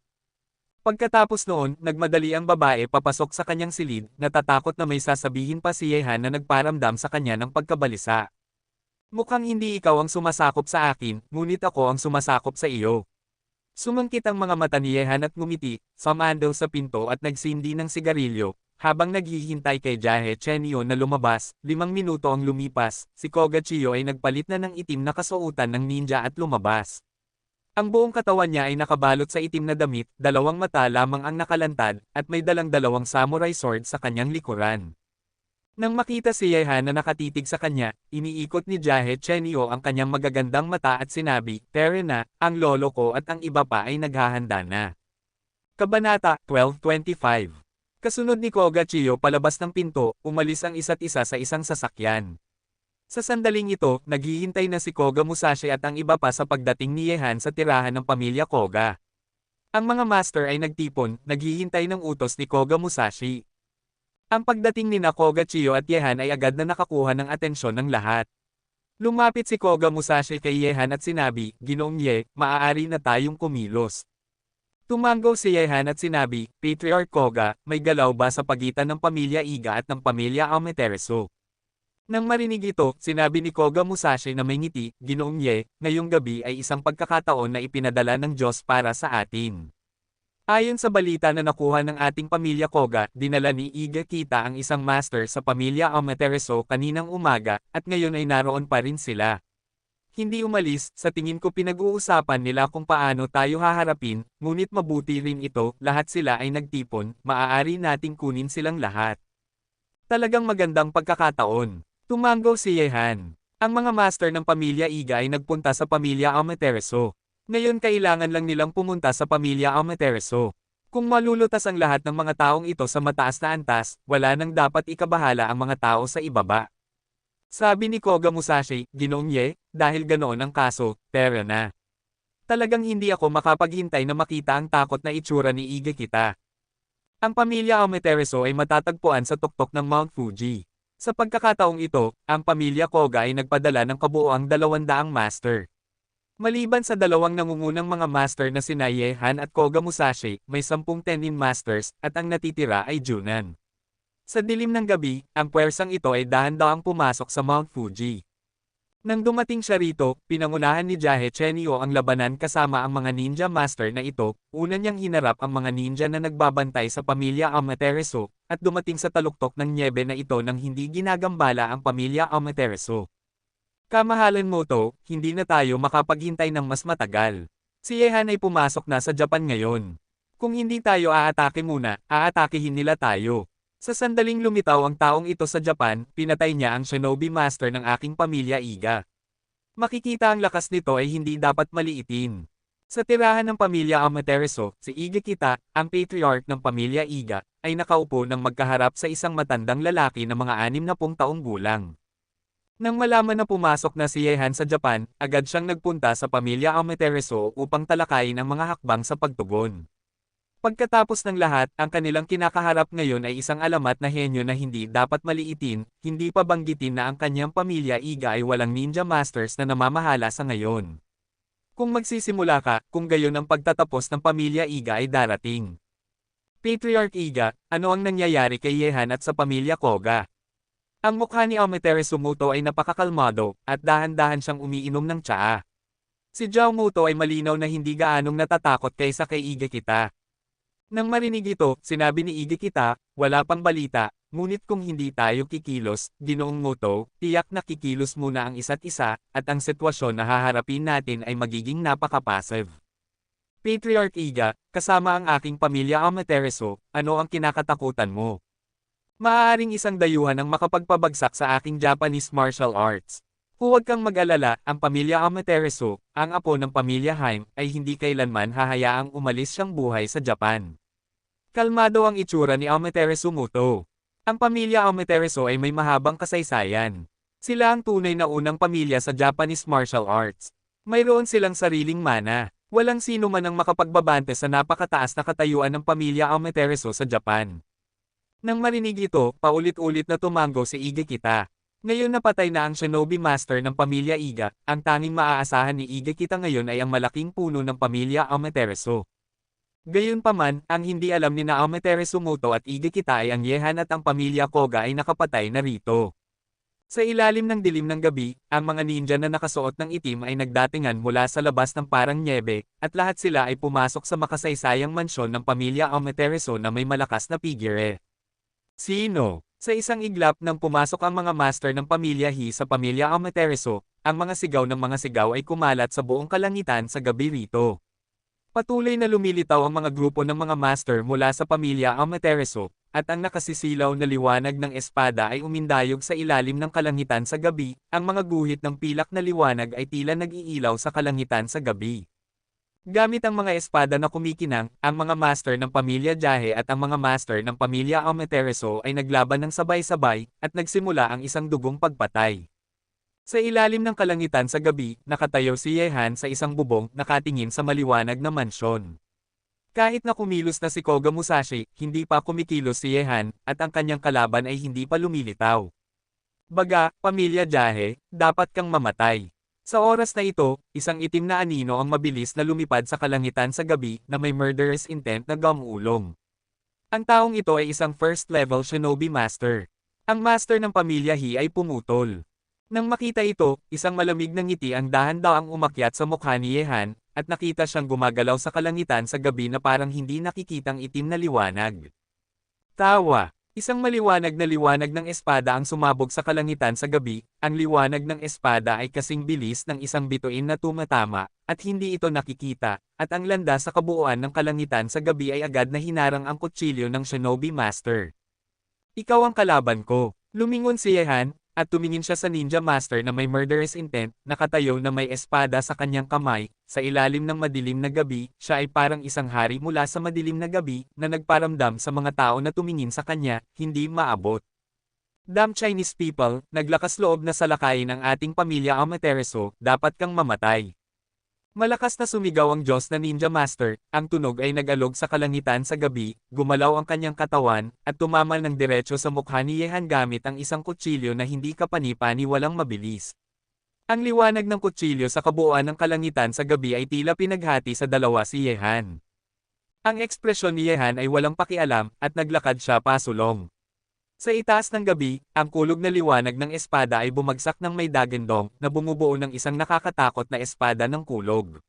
Pagkatapos noon, nagmadali ang babae papasok sa kanyang silid, natatakot na may sasabihin pa si Yehan na nagparamdam sa kanya ng pagkabalisa. Mukhang hindi ikaw ang sumasakop sa akin, ngunit ako ang sumasakop sa iyo. Sumangkit ang mga mata ni Yehan at ngumiti, sumandal sa pinto at nagsindi ng sigarilyo. Habang naghihintay kay Jahe Chenyo na lumabas, 5 minuto ang lumipas, si Koga Chiyo ay nagpalit na ng itim na kasuotan ng ninja at lumabas. Ang buong katawan niya ay nakabalot sa itim na damit, 2 mata lamang ang nakalantad, at may dalang 2 samurai sword sa kanyang likuran. Nang makita si Yehan na nakatitig sa kanya, iniikot ni Jahe Chenyo ang kanyang magagandang mata at sinabi, "Tere na, ang lolo ko at ang iba pa ay naghahanda na." Kabanata 12:25. Kasunod ni Koga Chiyo palabas ng pinto, umalis ang isa't isa sa isang sasakyan. Sa sandaling ito, naghihintay na si Koga Musashi at ang iba pa sa pagdating ni Yehan sa tirahan ng pamilya Koga. Ang mga master ay nagtipon, naghihintay ng utos ni Koga Musashi. Ang pagdating ni Koga Chiyo at Yehan ay agad na nakakuha ng atensyon ng lahat. Lumapit si Koga Musashi kay Yehan at sinabi, "Ginoong Ye, maaari na tayong kumilos." Tumango si Yehan at sinabi, "Patriarch Koga, may galaw ba sa pagitan ng pamilya Iga at ng pamilya Amaterasu?" Nang marinig ito, sinabi ni Koga Musashi na may ngiti, "Ginoong Ye, ngayong gabi ay isang pagkakataon na ipinadala ng Diyos para sa atin." Ayon sa balita na nakuha ng ating pamilya Koga, dinala ni Iga Kita ang isang master sa pamilya Amaterasu kaninang umaga, at ngayon ay naroon pa rin sila. Hindi umalis, sa tingin ko pinag-uusapan nila kung paano tayo haharapin, ngunit mabuti rin ito, lahat sila ay nagtipon, maaari nating kunin silang lahat. Talagang magandang pagkakataon. Tumango si Yehan. Ang mga master ng pamilya Iga ay nagpunta sa pamilya Amaterasu. Ngayon kailangan lang nilang pumunta sa pamilya Amaterasu. Kung malulutas ang lahat ng mga taong ito sa mataas na antas, wala nang dapat ikabahala ang mga tao sa ibaba. Sabi ni Koga Musashi, "Ginoong Ye, dahil ganoon ang kaso, tara na." Talagang hindi ako makapaghintay na makita ang takot na itsura ni Iga Kita. Ang pamilya Amaterasu ay matatagpuan sa tuktok ng Mount Fuji. Sa pagkakataong ito, ang pamilya Koga ay nagpadala ng kabuoang 200 master. Maliban sa dalawang nangungunang mga master na sina Yehan at Koga Musashi, may 10 tenin masters, at ang natitira ay Junan. Sa dilim ng gabi, ang puwersang ito ay dahan-dahang pumasok sa Mount Fuji. Nang dumating siya rito, pinangunahan ni Jahe Chenyo ang labanan kasama ang mga ninja master na ito, una niyang hinarap ang mga ninja na nagbabantay sa pamilya Amaterasu, at dumating sa taluktok ng nyebe na ito nang hindi ginagambala ang pamilya Amaterasu. "Kamahalan mo to, hindi na tayo makapaghintay ng mas matagal. Si Yehan ay pumasok na sa Japan ngayon. Kung hindi tayo aatake muna, aatakihin nila tayo." Sa sandaling lumitaw ang taong ito sa Japan, pinatay niya ang shinobi master ng aking pamilya Iga. Makikita ang lakas nito ay hindi dapat maliitin. Sa tirahan ng pamilya Amaterasu, si Iga Kita, ang patriarch ng pamilya Iga, ay nakaupo ng magkaharap sa isang matandang lalaki na mga 60 taong gulang. Nang malaman na pumasok na si Yehan sa Japan, agad siyang nagpunta sa pamilya Amaterasu upang talakayin ang mga hakbang sa pagtugon. Pagkatapos ng lahat, ang kanilang kinakaharap ngayon ay isang alamat na henyo na hindi dapat maliitin, hindi pa banggitin na ang kanyang pamilya Iga ay walang ninja masters na namamahala sa ngayon. Kung magsisimula ka, kung gayon ang pagtatapos ng pamilya Iga ay darating. Patriarch Iga, ano ang nangyayari kay Yehan at sa pamilya Koga? Ang mukha ni Amaterasu Muto ay napakakalmado, at dahan-dahan siyang umiinom ng tsaa. Si Zhao Muto ay malinaw na hindi gaanong natatakot kaysa kay Iga Kita. Nang marinig ito, sinabi ni Iga Kita, "Wala pang balita, ngunit kung hindi tayo kikilos, Ginoong Muto, tiyak na kikilos muna ang isa't isa, at ang sitwasyon na haharapin natin ay magiging napaka-passive." Patriarch Iga, kasama ang aking pamilya Amaterasu, ano ang kinakatakutan mo? Maaaring isang dayuhan ang makapagpabagsak sa aking Japanese martial arts. Huwag kang mag-alala, ang pamilya Amaterasu, ang apo ng pamilya Haim, ay hindi kailanman hahayaang umalis siyang buhay sa Japan. Kalmado ang itsura ni Amaterasu Muto. Ang pamilya Amaterasu ay may mahabang kasaysayan. Sila ang tunay na unang pamilya sa Japanese martial arts. Mayroon silang sariling mana. Walang sino man ang makapagbabante sa napakataas na katayuan ng pamilya Amaterasu sa Japan. Nang marinig ito, paulit-ulit na tumango si Iga Kita. Ngayon napatay na ang shinobi master ng pamilya Iga, ang tanging maaasahan ni Iga Kita ngayon ay ang malaking puno ng pamilya Amaterasu. Gayunpaman, ang hindi alam ni Naomi Teresumoto at Igekita ay ang Yehan at ang pamilya Koga ay nakapatay na rito. Sa ilalim ng dilim ng gabi, ang mga ninja na nakasuot ng itim ay nagdatingan mula sa labas ng parang nyebe, at lahat sila ay pumasok sa makasaysayang mansyon ng pamilya Amaterasu na may malakas na figure. Sino? Sa isang iglap nang pumasok ang mga master ng pamilya Hi sa pamilya Amaterasu, ang mga sigaw ng mga sigaw ay kumalat sa buong kalangitan sa gabi rito. Patuloy na lumilitaw ang mga grupo ng mga master mula sa pamilya Amaterasu, at ang nakasisilaw na liwanag ng espada ay umindayog sa ilalim ng kalangitan sa gabi, ang mga guhit ng pilak na liwanag ay tila nag-iilaw sa kalangitan sa gabi. Gamit ang mga espada na kumikinang, ang mga master ng pamilya Jahe at ang mga master ng pamilya Amaterasu ay naglaban ng sabay-sabay, at nagsimula ang isang dugong pagpatay. Sa ilalim ng kalangitan sa gabi, nakatayo si Yehan sa isang bubong, nakatingin sa maliwanag na mansyon. Kahit na kumilos na si Koga Musashi, hindi pa kumikilos si Yehan, at ang kanyang kalaban ay hindi pa lumilitaw. Baga, pamilya Jahe, dapat kang mamatay. Sa oras na ito, isang itim na anino ang mabilis na lumipad sa kalangitan sa gabi na may murderous intent na gamulong. Ang taong ito ay isang first-level shinobi master. Ang master ng pamilya Hi ay pumutol. Nang makita ito, isang malamig na ngiti ang dahan-daang umakyat sa mukha ni Yehan, at nakita siyang gumagalaw sa kalangitan sa gabi na parang hindi nakikitang itim na liwanag. Tawa. Isang maliwanag na liwanag ng espada ang sumabog sa kalangitan sa gabi, ang liwanag ng espada ay kasing bilis ng isang bituin na tumatama, at hindi ito nakikita, at ang landas sa kabuuan ng kalangitan sa gabi ay agad na hinarang ang kutsilyo ng Shinobi Master. Ikaw ang kalaban ko. Lumingon si Yehan, at tumingin siya sa ninja master na may murderous intent, nakatayo na may espada sa kanyang kamay. Sa ilalim ng madilim na gabi, siya ay parang isang hari mula sa madilim na gabi, na nagparamdam sa mga tao na tumingin sa kanya, hindi maabot. Damn Chinese people, naglakas loob na salakayin ang ating pamilya Amaterasu, dapat kang mamatay. Malakas na sumigaw ang Diyos na Ninja Master, ang tunog ay nag-alog sa kalangitan sa gabi, gumalaw ang kanyang katawan, at tumama ng diretso sa mukha ni Yehan gamit ang isang kutsilyo na hindi kapani-pani walang mabilis. Ang liwanag ng kutsilyo sa kabuuan ng kalangitan sa gabi ay tila pinaghati sa dalawa si Yehan. Ang ekspresyon ni Yehan ay walang pakialam, at naglakad siya pasulong. Sa itaas ng gabi, ang kulog na liwanag ng espada ay bumagsak ng may dagendong na bumubuo ng isang nakakatakot na espada ng kulog.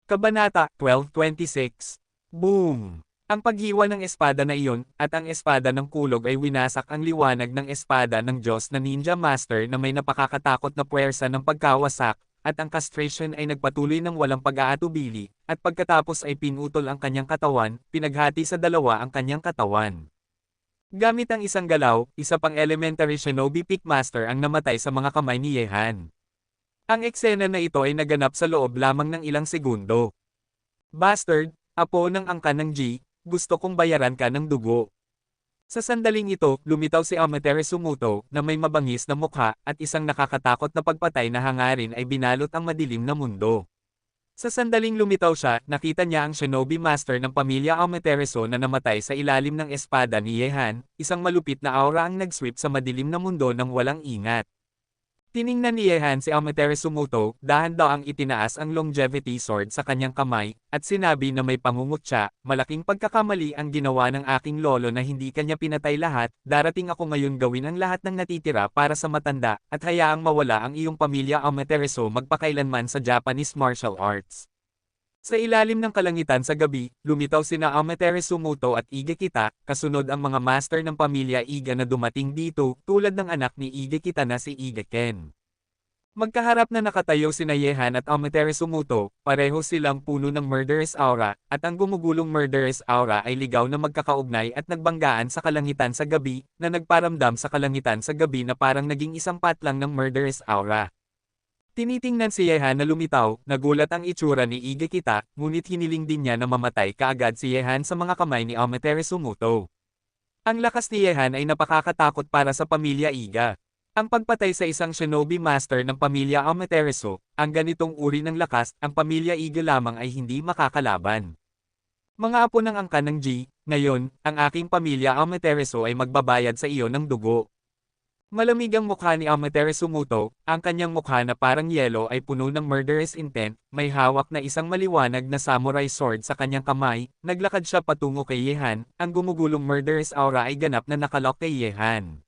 Kabanata 12:26. Boom! Ang paghiwa ng espada na iyon, at ang espada ng kulog ay winasak ang liwanag ng espada ng Diyos na Ninja Master na may napakakatakot na puwersa ng pagkawasak, at ang castration ay nagpatuloy ng walang pag-aatubili, at pagkatapos ay pinutol ang kanyang katawan, pinaghati sa dalawa ang kanyang katawan. Gamit ang isang galaw, isa pang elementary shinobi Pickmaster ang namatay sa mga kamay ni Yehan. Ang eksena na ito ay naganap sa loob lamang ng ilang segundo. Bastard, apo ng angkan ng G, gusto kong bayaran ka ng dugo. Sa sandaling ito, lumitaw si Amaterasu Muto na may mabangis na mukha at isang nakakatakot na pagpatay na hangarin ay binalot ang madilim na mundo. Sa sandaling lumitaw siya, nakita niya ang Shinobi Master ng pamilya Amaterasu na namatay sa ilalim ng espada ni Yehan, isang malupit na aura ang nag-sweep sa madilim na mundo nang walang ingat. Tiningnan ni Yehan si Amaterasu Muto, dahan-daang itinaas ang longevity sword sa kanyang kamay, at sinabi na may pangungutya, malaking pagkakamali ang ginawa ng aking lolo na hindi kanya pinatay lahat, darating ako ngayon gawin ang lahat ng natitira para sa matanda, at hayaang mawala ang iyong pamilya Amaterasu magpakailanman sa Japanese martial arts. Sa ilalim ng kalangitan sa gabi, lumitaw sina Amaterasu Muto at Igekita, kasunod ang mga master ng pamilya Iga na dumating dito, tulad ng anak ni Igekita na si Igeken. Magkaharap na nakatayo sina Yehan at Amaterasu Muto, pareho silang puno ng murderous aura, at ang gumugulong murderous aura ay ligaw na magkakaugnay at nagbanggaan sa kalangitan sa gabi, na nagparamdam sa kalangitan sa gabi na parang naging isang patlang ng murderous aura. Tinitingnan si Yehan na lumitaw, nagulat ang itsura ni Igekita, ngunit hiniling din niya na mamatay kaagad si Yehan sa mga kamay ni Amaterasu Muto. Ang lakas ni Yehan ay napakakatakot para sa pamilya Iga. Ang pagpatay sa isang shinobi master ng pamilya Amaterasu, ang ganitong uri ng lakas, ang pamilya Iga lamang ay hindi makakalaban. Mga apo ng angkan ng G, ngayon, ang aking pamilya Amaterasu ay magbabayad sa iyo ng dugo. Malamig ang mukha ni Amaterasu Muto, ang kanyang mukha na parang yelo ay puno ng murderous intent, may hawak na isang maliwanag na samurai sword sa kanyang kamay, naglakad siya patungo kay Yehan, ang gumugulong murderous aura ay ganap na nakalok kay Yehan.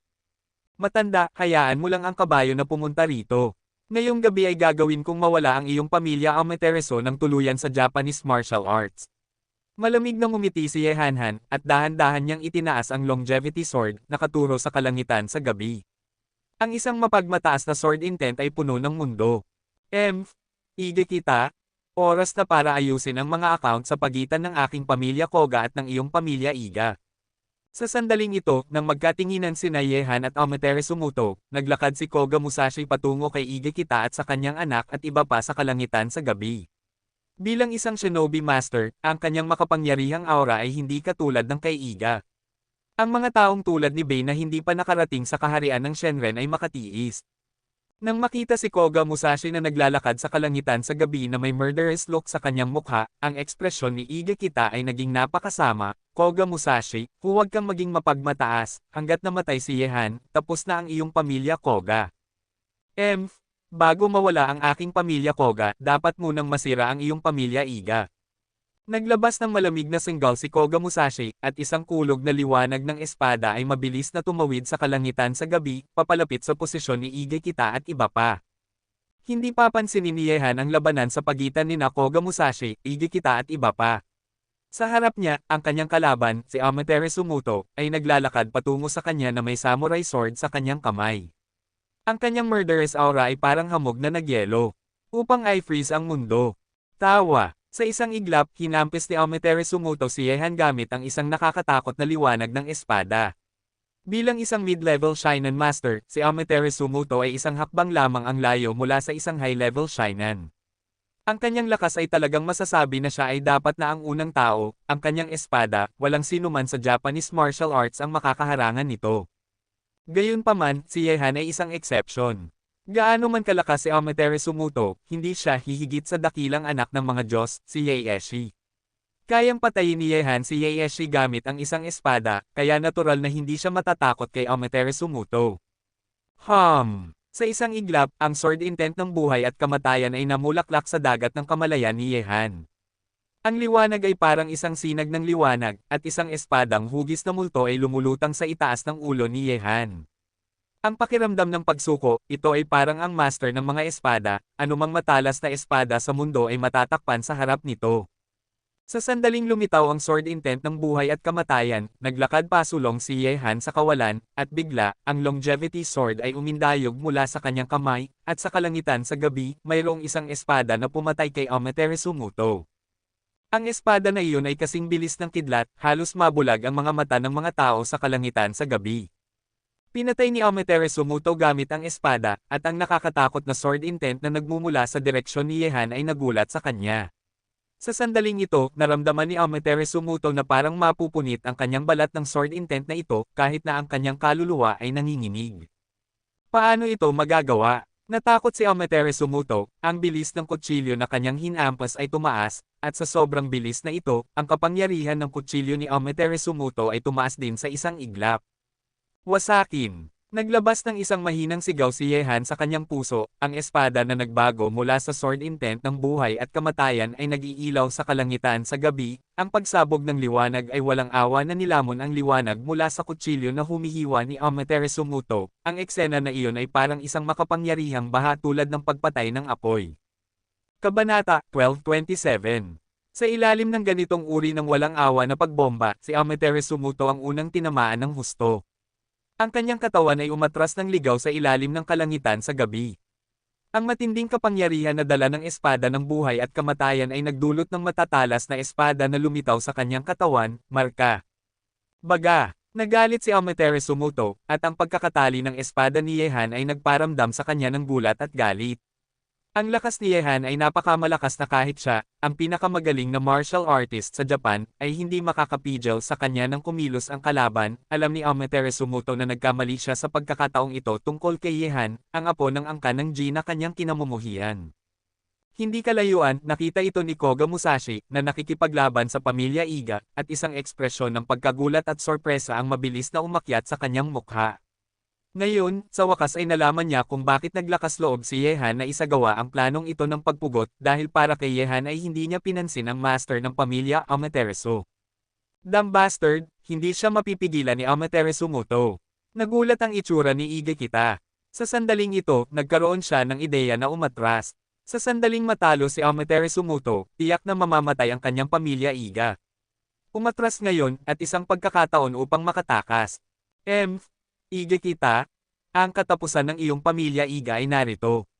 Matanda, hayaan mo lang ang kabayo na pumunta rito. Ngayong gabi ay gagawin kong mawala ang iyong pamilya Amaterasu ng tuluyan sa Japanese martial arts. Malamig na ngumiti si Yehanhan, at dahan-dahan niyang itinaas ang longevity sword, nakaturo sa kalangitan sa gabi. Ang isang mapagmataas na sword intent ay puno ng mundo. Ige kita? Oras na para ayusin ang mga account sa pagitan ng aking pamilya Koga at ng iyong pamilya Iga. Sa sandaling ito, nang magkatinginan sina Yehan at Amaterasu Muto, naglakad si Koga Musashi patungo kay Ige kita at sa kanyang anak at iba pa sa kalangitan sa gabi. Bilang isang shinobi master, ang kanyang makapangyarihang aura ay hindi katulad ng kay Iga. Ang mga taong tulad ni Bei na hindi pa nakarating sa kaharian ng Shenren ay makatiis. Nang makita si Koga Musashi na naglalakad sa kalangitan sa gabi na may murderous look sa kanyang mukha, ang ekspresyon ni Ige kita ay naging napakasama. Koga Musashi, huwag kang maging mapagmataas, hanggat namatay si Yehan, tapos na ang iyong pamilya Koga. Bago mawala ang aking pamilya Koga, dapat munang masira ang iyong pamilya Iga. Naglabas ng malamig na singgal si Koga Musashi, at isang kulog na liwanag ng espada ay mabilis na tumawid sa kalangitan sa gabi, papalapit sa posisyon ni Ige kita at iba pa. Hindi papansinin ni Yehan ang labanan sa pagitan ni Koga Musashi, Ige kita at iba pa. Sa harap niya, ang kanyang kalaban, si Amaterasu Muto, ay naglalakad patungo sa kanya na may samurai sword sa kanyang kamay. Ang kanyang murderous aura ay parang hamog na nagyelo. Upang i-freeze ang mundo. Tawa. Sa isang iglap, hinampis ni Amaterasu Muto si Yehan gamit ang isang nakakatakot na liwanag ng espada. Bilang isang mid-level Shinen Master, si Amaterasu Muto ay isang hakbang lamang ang layo mula sa isang high-level Shinen. Ang kanyang lakas ay talagang masasabi na siya ay dapat na ang unang tao, ang kanyang espada, walang sinuman sa Japanese martial arts ang makakaharangan nito. Gayunpaman, si Yehan ay isang exception. Gaano man kalakas si Amaterasu Muto, hindi siya hihigit sa dakilang anak ng mga Diyos, si Ieyashi. Kayang patayin ni Yehan si Ieyashi gamit ang isang espada, kaya natural na hindi siya matatakot kay Amaterasu Muto. Sa isang iglap, ang sword intent ng buhay at kamatayan ay namulaklak sa dagat ng kamalayan ni Yehan. Ang liwanag ay parang isang sinag ng liwanag, at isang espadang hugis na multo ay lumulutang sa itaas ng ulo ni Yehan. Ang pakiramdam ng pagsuko, ito ay parang ang master ng mga espada, anumang matalas na espada sa mundo ay matatakpan sa harap nito. Sa sandaling lumitaw ang sword intent ng buhay at kamatayan, naglakad pasulong si Yehan sa kawalan, at bigla, ang longevity sword ay umindayog mula sa kanyang kamay, at sa kalangitan sa gabi, mayroong isang espada na pumatay kay Amaterasu Muto. Ang espada na iyon ay kasing bilis ng kidlat, halos mabulag ang mga mata ng mga tao sa kalangitan sa gabi. Pinatay ni Amaterasu Muto gamit ang espada, at ang nakakatakot na sword intent na nagmumula sa direksyon ni Yehan ay nagulat sa kanya. Sa sandaling ito, naramdaman ni Amaterasu Muto na parang mapupunit ang kanyang balat ng sword intent na ito, kahit na ang kanyang kaluluwa ay nanginginig. Paano ito magagawa? Natakot si Amaterasu Muto, ang bilis ng kutsilyo na kanyang hinampas ay tumaas, at sa sobrang bilis na ito, ang kapangyarihan ng kutsilyo ni Amaterasu Muto ay tumaas din sa isang iglap. Wasakin. Naglabas ng isang mahinang sigaw si Yehan sa kanyang puso, ang espada na nagbago mula sa sword intent ng buhay at kamatayan ay nag-iilaw sa kalangitan sa gabi, ang pagsabog ng liwanag ay walang awa na nilamon ang liwanag mula sa kutsilyo na humihiwa ni Amaterasu Muto. Ang eksena na iyon ay parang isang makapangyarihang baha tulad ng pagpatay ng apoy. Kabanata 12:27. Sa ilalim ng ganitong uri ng walang awa na pagbomba, si Amaterasu Muto ang unang tinamaan ng husto. Ang kanyang katawan ay umatras ng ligaw sa ilalim ng kalangitan sa gabi. Ang matinding kapangyarihan na dala ng espada ng buhay at kamatayan ay nagdulot ng matatalas na espada na lumitaw sa kanyang katawan, marka. Baga, nagalit si Amaterasu Muto, at ang pagkakatali ng espada ni Yehan ay nagparamdam sa kanya ng gulat at galit. Ang lakas ni Yehan ay napakamalakas na kahit siya, ang pinakamagaling na martial artist sa Japan, ay hindi makakapigil sa kanya ng kumilos ang kalaban. Alam ni Amaterasu Muto na nagkamali siya sa pagkakataong ito tungkol kay Yehan, ang apo ng angkan ng Ji na kanyang kinamumuhian. Hindi kalayuan, nakita ito ni Koga Musashi, na nakikipaglaban sa pamilya Iga, at isang ekspresyon ng pagkagulat at sorpresa ang mabilis na umakyat sa kanyang mukha. Ngayon, sa wakas ay nalaman niya kung bakit naglakas loob si Yehan na isagawa ang planong ito ng pagpugot dahil para kay Yehan ay hindi niya pinansin ang master ng pamilya Amaterasu. Dumb bastard, hindi siya mapipigilan ni Amaterasu Muto. Nagulat ang itsura ni Igekita. Sa sandaling ito, nagkaroon siya ng ideya na umatras. Sa sandaling matalo si Amaterasu Muto, tiyak na mamamatay ang kanyang pamilya Iga. Umatras ngayon at isang pagkakataon upang makatakas. Igekita, ang katapusan ng iyong pamilya Iga ay narito.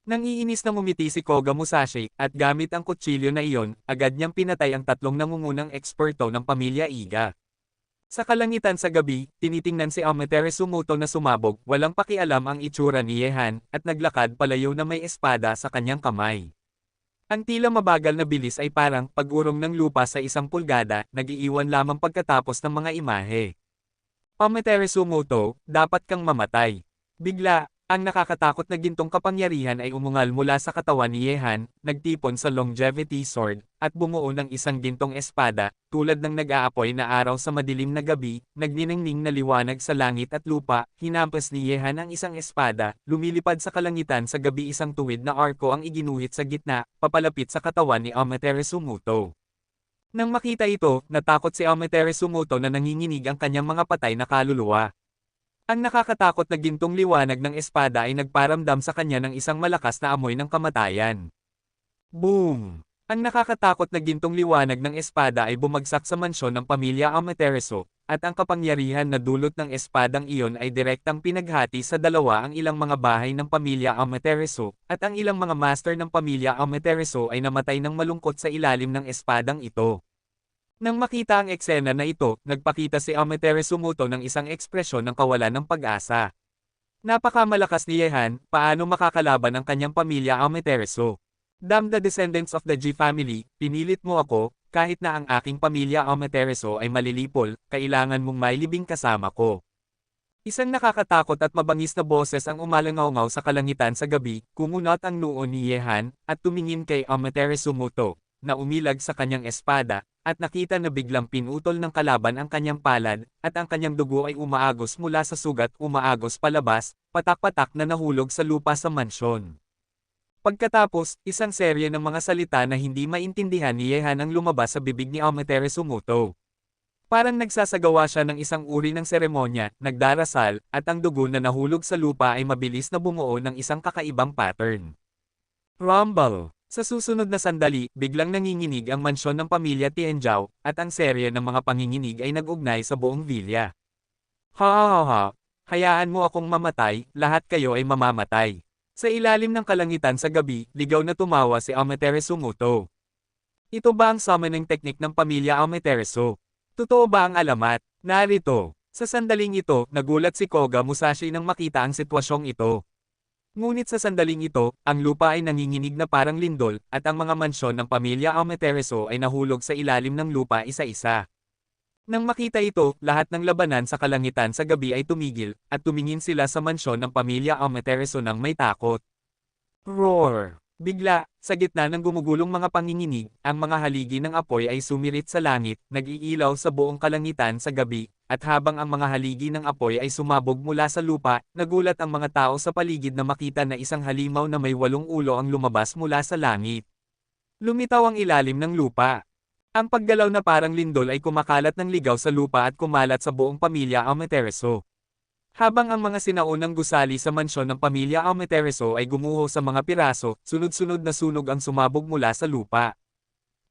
Nang iinis na ngumiti si Koga Musashi at gamit ang kutsilyo na iyon, agad niyang pinatay ang tatlong nangungunang eksperto ng pamilya Iga. Sa kalangitan sa gabi, tinitingnan si Amaterasu Muto na sumabog, walang pakialam ang itsura ni Yehan, at naglakad palayo na may espada sa kanyang kamay. Ang tila mabagal na bilis ay parang pag-urong ng lupa sa 1 pulgada, nag-iiwan lamang pagkatapos ng mga imahe. Amaterasu Muto, dapat kang mamatay. Bigla, ang nakakatakot na gintong kapangyarihan ay umungal mula sa katawan ni Yehan, nagtipon sa longevity sword, at bumuo ng isang gintong espada, tulad ng nag-aapoy na araw sa madilim na gabi, nagniningning na liwanag sa langit at lupa, hinampas ni Yehan ang isang espada, lumilipad sa kalangitan sa gabi isang tuwid na arko ang iginuhit sa gitna, papalapit sa katawan ni Amaterasu Muto. Nang makita ito, natakot si Amaterasu Muto na nanginginig ang kanyang mga patay na kaluluwa. Ang nakakatakot na gintong liwanag ng espada ay nagparamdam sa kanya ng isang malakas na amoy ng kamatayan. Boom! Ang nakakatakot na gintong liwanag ng espada ay bumagsak sa mansyon ng pamilya Amaterasu, at ang kapangyarihan na dulot ng espadang iyon ay direktang pinaghati sa dalawa ang ilang mga bahay ng pamilya Amaterasu, at ang ilang mga master ng pamilya Amaterasu ay namatay ng malungkot sa ilalim ng espadang ito. Nang makita ang eksena na ito, nagpakita si Amaterasu Muto ng isang ekspresyon ng kawalan ng pag-asa. Napakamalakas ni Yehan, paano makakalaban ang kanyang pamilya Amaterasu? Damn the descendants of the G family, pinilit mo ako, kahit na ang aking pamilya Amaterasu ay malilipol, kailangan mong mailibing kasama ko. Isang nakakatakot at mabangis na boses ang umalangaw-ngaw sa kalangitan sa gabi, kumunot ang noo ni Yehan, at tumingin kay Amaterasu Muto, na umilag sa kanyang espada, at nakita na biglang pinutol ng kalaban ang kanyang palad, at ang kanyang dugo ay umaagos mula sa sugat, umaagos palabas, patak-patak na nahulog sa lupa sa mansyon. Pagkatapos, isang serye ng mga salita na hindi maintindihan ni Yehan ang lumabas sa bibig ni Amaterasu Muto. Parang nagsasagawa siya ng isang uri ng seremonya, nagdarasal, at ang dugo na nahulog sa lupa ay mabilis na bumuo ng isang kakaibang pattern. Rumble! Sa susunod na sandali, biglang nanginginig ang mansyon ng pamilya Tianzhao, at ang serye ng mga panginginig ay nag-ugnay sa buong villa. Ha! Hayaan mo akong mamatay, lahat kayo ay mamamatay. Sa ilalim ng kalangitan sa gabi, ligaw na tumawa si Amaterasu Muto. Ito ba ang summoning technique ng pamilya Amaterasu? Totoo ba ang alamat? Narito. Sa sandaling ito, nagulat si Koga Musashi nang makita ang sitwasyong ito. Ngunit sa sandaling ito, ang lupa ay nanginginig na parang lindol, at ang mga mansyon ng pamilya Amaterasu ay nahulog sa ilalim ng lupa isa-isa. Nang makita ito, lahat ng labanan sa kalangitan sa gabi ay tumigil, at tumingin sila sa mansyon ng pamilya Amaterasu nang may takot. Roar! Bigla, sa gitna ng gumugulong mga panginginig, ang mga haligi ng apoy ay sumirit sa langit, nag-iilaw sa buong kalangitan sa gabi, at habang ang mga haligi ng apoy ay sumabog mula sa lupa, nagulat ang mga tao sa paligid na makita na isang halimaw na may 8 ulo ang lumabas mula sa langit. Lumitaw ang ilalim ng lupa. Ang paggalaw na parang lindol ay kumakalat ng ligaw sa lupa at kumalat sa buong pamilya Amaterasu. Habang ang mga sinaunang gusali sa mansyon ng pamilya Amaterasu ay gumuho sa mga piraso, sunod-sunod na sunog ang sumabog mula sa lupa.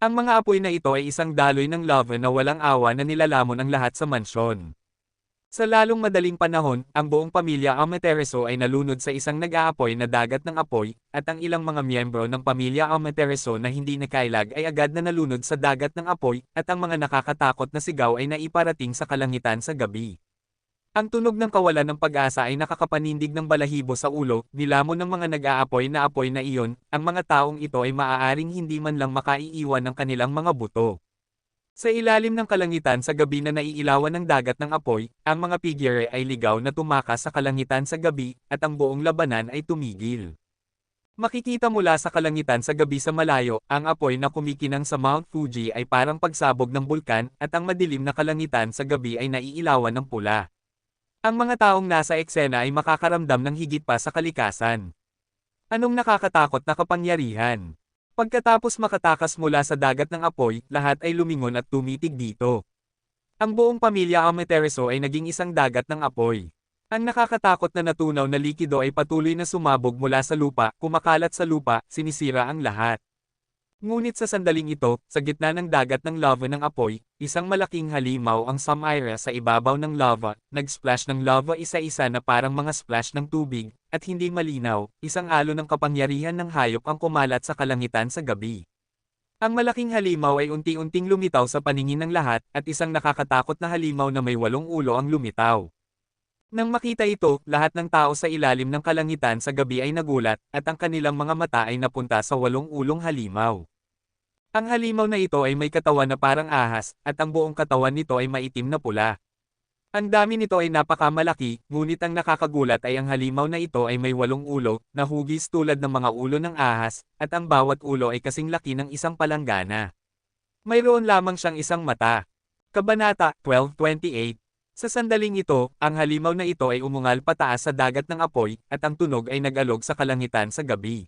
Ang mga apoy na ito ay isang daloy ng lava na walang awa na nilalamon ang lahat sa mansyon. Sa lalong madaling panahon, ang buong pamilya Amaterasu ay nalunod sa isang nag-aapoy na dagat ng apoy, at ang ilang mga miyembro ng pamilya Amaterasu na hindi nakailag ay agad na nalunod sa dagat ng apoy, at ang mga nakakatakot na sigaw ay naiparating sa kalangitan sa gabi. Ang tunog ng kawalan ng pag-asa ay nakakapanindig ng balahibo sa ulo, nilamon ng mga nag-aapoy na apoy na iyon, ang mga taong ito ay maaaring hindi man lang makaiiwan ng kanilang mga buto. Sa ilalim ng kalangitan sa gabi na naiilawan ng dagat ng apoy, ang mga figure ay ligaw na tumakas sa kalangitan sa gabi, at ang buong labanan ay tumigil. Makikita mula sa kalangitan sa gabi sa malayo, ang apoy na kumikinang sa Mount Fuji ay parang pagsabog ng bulkan, at ang madilim na kalangitan sa gabi ay naiilawan ng pula. Ang mga taong nasa eksena ay makakaramdam ng higit pa sa kalikasan. Anong nakakatakot na kapangyarihan? Pagkatapos makatakas mula sa dagat ng apoy, lahat ay lumingon at tumitig dito. Ang buong pamilya Amaterasu ay naging isang dagat ng apoy. Ang nakakatakot na natunaw na likido ay patuloy na sumabog mula sa lupa, kumakalat sa lupa, sinisira ang lahat. Ngunit sa sandaling ito, sa gitna ng dagat ng lava ng apoy, isang malaking halimaw ang Samira sa ibabaw ng lava, nag-splash ng lava isa-isa na parang mga splash ng tubig, at hindi malinaw, isang alon ng kapangyarihan ng hayop ang kumalat sa kalangitan sa gabi. Ang malaking halimaw ay unti-unting lumitaw sa paningin ng lahat, at isang nakakatakot na halimaw na may 8 ulo ang lumitaw. Nang makita ito, lahat ng tao sa ilalim ng kalangitan sa gabi ay nagulat, at ang kanilang mga mata ay napunta sa 8 ulong halimaw. Ang halimaw na ito ay may katawan na parang ahas, at ang buong katawan nito ay maitim na pula. Ang dami nito ay napakamalaki, ngunit ang nakakagulat ay ang halimaw na ito ay may 8 ulo, na hugis tulad ng mga ulo ng ahas, at ang bawat ulo ay kasing laki ng isang palanggana. Mayroon lamang siyang isang mata. Kabanata 12:28. Sa sandaling ito, ang halimaw na ito ay umungal pataas sa dagat ng apoy, at ang tunog ay nag-alog sa kalangitan sa gabi.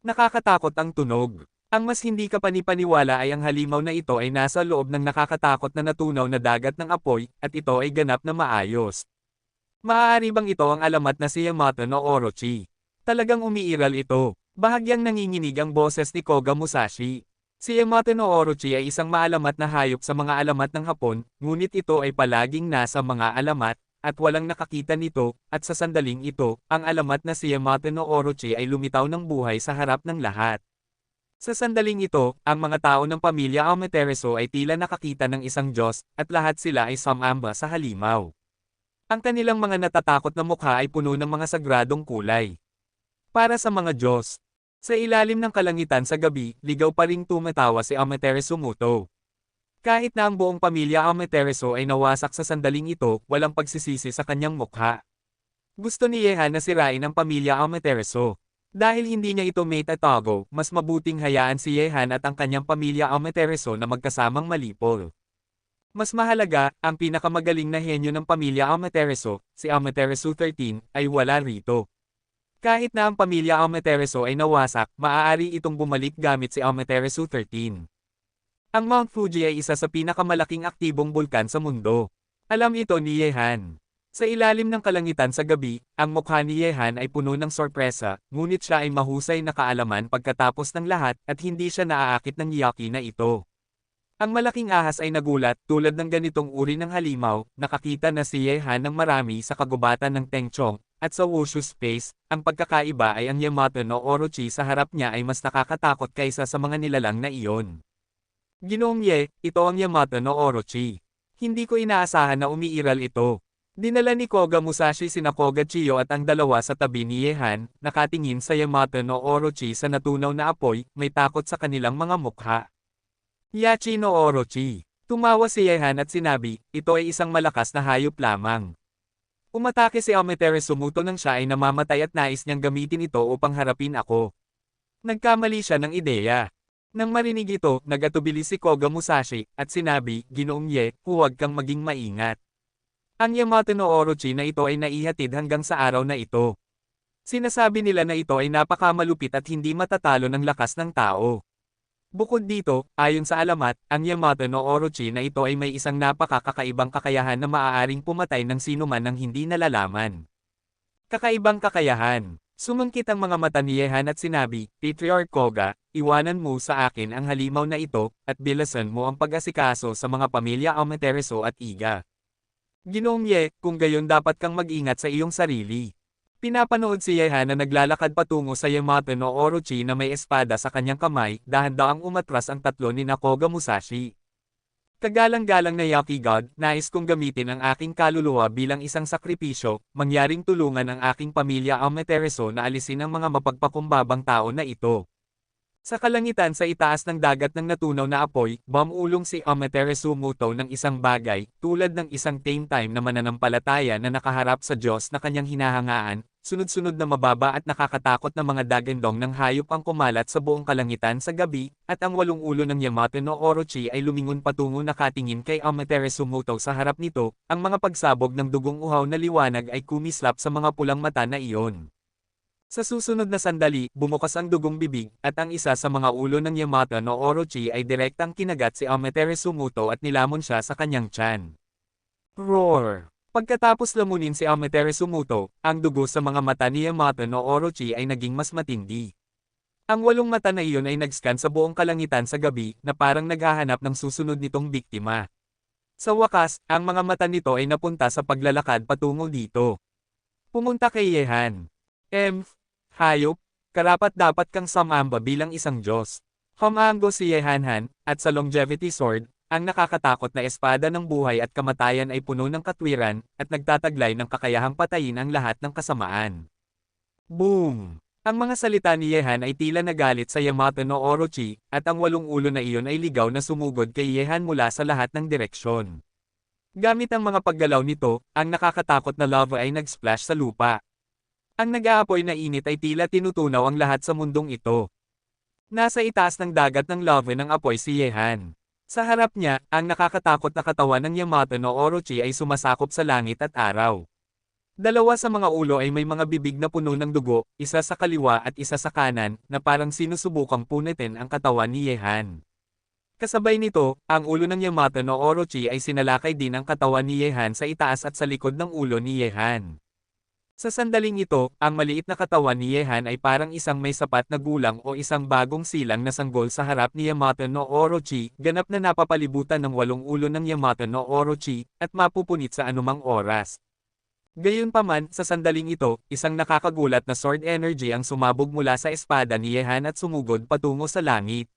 Nakakatakot ang tunog. Ang mas hindi ka panipaniwala ay ang halimaw na ito ay nasa loob ng nakakatakot na natunaw na dagat ng apoy, at ito ay ganap na maayos. Maaari bang ito ang alamat na si Yamato no Orochi? Talagang umiiral ito. Bahagyang nanginginig ang boses ni Koga Musashi. Si Yamato no Orochi ay isang maalamat na hayop sa mga alamat ng Hapon, ngunit ito ay palaging nasa mga alamat, at walang nakakita nito, at sa sandaling ito, ang alamat na si Yamato no Orochi ay lumitaw ng buhay sa harap ng lahat. Sa sandaling ito, ang mga tao ng pamilya Amaterasu ay tila nakakita ng isang Diyos, at lahat sila ay sumamba sa halimaw. Ang kanilang mga natatakot na mukha ay puno ng mga sagradong kulay. Para sa mga Diyos. Sa ilalim ng kalangitan sa gabi, ligaw pa ring tumatawa si Amaterasu Muto. Kahit na ang buong pamilya Amaterasu ay nawasak sa sandaling ito, walang pagsisisi sa kanyang mukha. Gusto ni Yehan na sirain ang pamilya Amaterasu. Dahil hindi niya ito mate at tago, mas mabuting hayaan si Yehan at ang kanyang pamilya Amaterasu na magkasamang malipol. Mas mahalaga, ang pinakamagaling na henyo ng pamilya Amaterasu, si Amaterasu 13, ay wala rito. Kahit na ang pamilya Amaterasu ay nawasak, maaari itong bumalik gamit si Amaterasu 13. Ang Mount Fuji ay isa sa pinakamalaking aktibong bulkan sa mundo. Alam ito ni Yehan. Sa ilalim ng kalangitan sa gabi, ang mukha ni Yehan ay puno ng sorpresa, ngunit siya ay mahusay na kaalaman pagkatapos ng lahat, at hindi siya naaakit ng yaki na ito. Ang malaking ahas ay nagulat, tulad ng ganitong uri ng halimaw, nakakita na si Yehan ng marami sa kagubatan ng Tengchong, at sa Wushu Space, ang pagkakaiba ay ang Yamato no Orochi sa harap niya ay mas nakakatakot kaysa sa mga nilalang na iyon. Ginoong Ye, ito ang Yamato no Orochi. Hindi ko inaasahan na umiiral ito. Dinala ni Koga Musashi sina Koga Chiyo at ang dalawa sa tabi ni Yehan, nakatingin sa Yamato no Orochi sa natunaw na apoy, may takot sa kanilang mga mukha. Yachi no Orochi. Tumawa si Yehan at sinabi, ito ay isang malakas na hayop lamang. Umatake si Amaterasu Muto nang siya ay namamatay at nais niyang gamitin ito upang harapin ako. Nagkamali siya ng ideya. Nang marinig ito, nagatubili si Koga Musashi, at sinabi, Ginoong Ye, huwag kang maging maingat. Ang Yamato no Orochi na ito ay naihatid hanggang sa araw na ito. Sinasabi nila na ito ay napakamalupit at hindi matatalo ng lakas ng tao. Bukod dito, ayon sa alamat, ang Yamato no Orochi na ito ay may isang napakakakaibang kakayahan na maaaring pumatay ng sinuman ng hindi nalalaman. Kakaibang kakayahan. Sumangkit ang mga mata ni Yehan at sinabi, Patriarch Koga, iwanan mo sa akin ang halimaw na ito, at bilasan mo ang pag-asikaso sa mga pamilya Amaterasu at Iga. Ginoong Ye, kung gayon dapat kang mag-ingat sa iyong sarili. Pinapanood si Yehan na naglalakad patungo sa Yamato no Orochi na may espada sa kanyang kamay, dahan-daang umatras ang tatlo ni Koga Musashi. Kagalang-galang na Yaki God, nais kong gamitin ang aking kaluluwa bilang isang sakripisyo, mangyaring tulungan ang aking pamilya Amaterasu na alisin ang mga mapagpakumbabang tao na ito. Sa kalangitan sa itaas ng dagat ng natunaw na apoy, bumulong si Amaterasu Muto ng isang bagay, tulad ng isang tame time na mananampalataya na nakaharap sa Diyos na kanyang hinahangaan, sunod-sunod na mababa at nakakatakot na mga dagandong ng hayop ang kumalat sa buong kalangitan sa gabi, at ang walong ulo ng Yamato no Orochi ay lumingon patungo nakatingin kay Amaterasu Muto sa harap nito, ang mga pagsabog ng dugong uhaw na liwanag ay kumislap sa mga pulang mata na iyon. Sa susunod na sandali, bumukas ang dugong bibig, at ang isa sa mga ulo ng Yamato no Orochi ay direktang kinagat si Amaterasu Muto at nilamon siya sa kanyang tiyan. Roar! Pagkatapos lamunin si Amaterasu Muto, ang dugo sa mga mata ni Yamato no Orochi ay naging mas matindi. Ang walong mata na iyon ay nag-scan sa buong kalangitan sa gabi, na parang naghahanap ng susunod nitong biktima. Sa wakas, ang mga mata nito ay napunta sa paglalakad patungo dito. Pumunta kay Yehan. Hayop, karapat-dapat kang sumamba bilang isang Diyos. Humango si Yehanhan, at sa Longevity Sword, ang nakakatakot na espada ng buhay at kamatayan ay puno ng katwiran, at nagtataglay ng kakayahang patayin ang lahat ng kasamaan. Boom! Ang mga salita ni Yehan ay tila nagalit sa Yamato no Orochi, at ang walong ulo na iyon ay ligaw na sumugod kay Yehan mula sa lahat ng direksyon. Gamit ang mga paggalaw nito, ang nakakatakot na lava ay nag-splash sa lupa. Ang nag-aapoy na init ay tila tinutunaw ang lahat sa mundong ito. Nasa itaas ng dagat ng lava ng apoy si Yehan. Sa harap niya, ang nakakatakot na katawan ng Yamato no Orochi ay sumasakop sa langit at araw. Dalawa sa mga ulo ay may mga bibig na puno ng dugo, isa sa kaliwa at isa sa kanan, na parang sinusubukang punitin ang katawan ni Yehan. Kasabay nito, ang ulo ng Yamato no Orochi ay sinalakay din ang katawan ni Yehan sa itaas at sa likod ng ulo ni Yehan. Sa sandaling ito, ang maliit na katawan ni Yehan ay parang isang may sapat na gulang o isang bagong silang na sanggol sa harap ni Yamato no Orochi, ganap na napapalibutan ng walong ulo ng Yamato no Orochi, at mapupunit sa anumang oras. Gayunpaman, sa sandaling ito, isang nakakagulat na sword energy ang sumabog mula sa espada ni Yehan at sumugod patungo sa langit.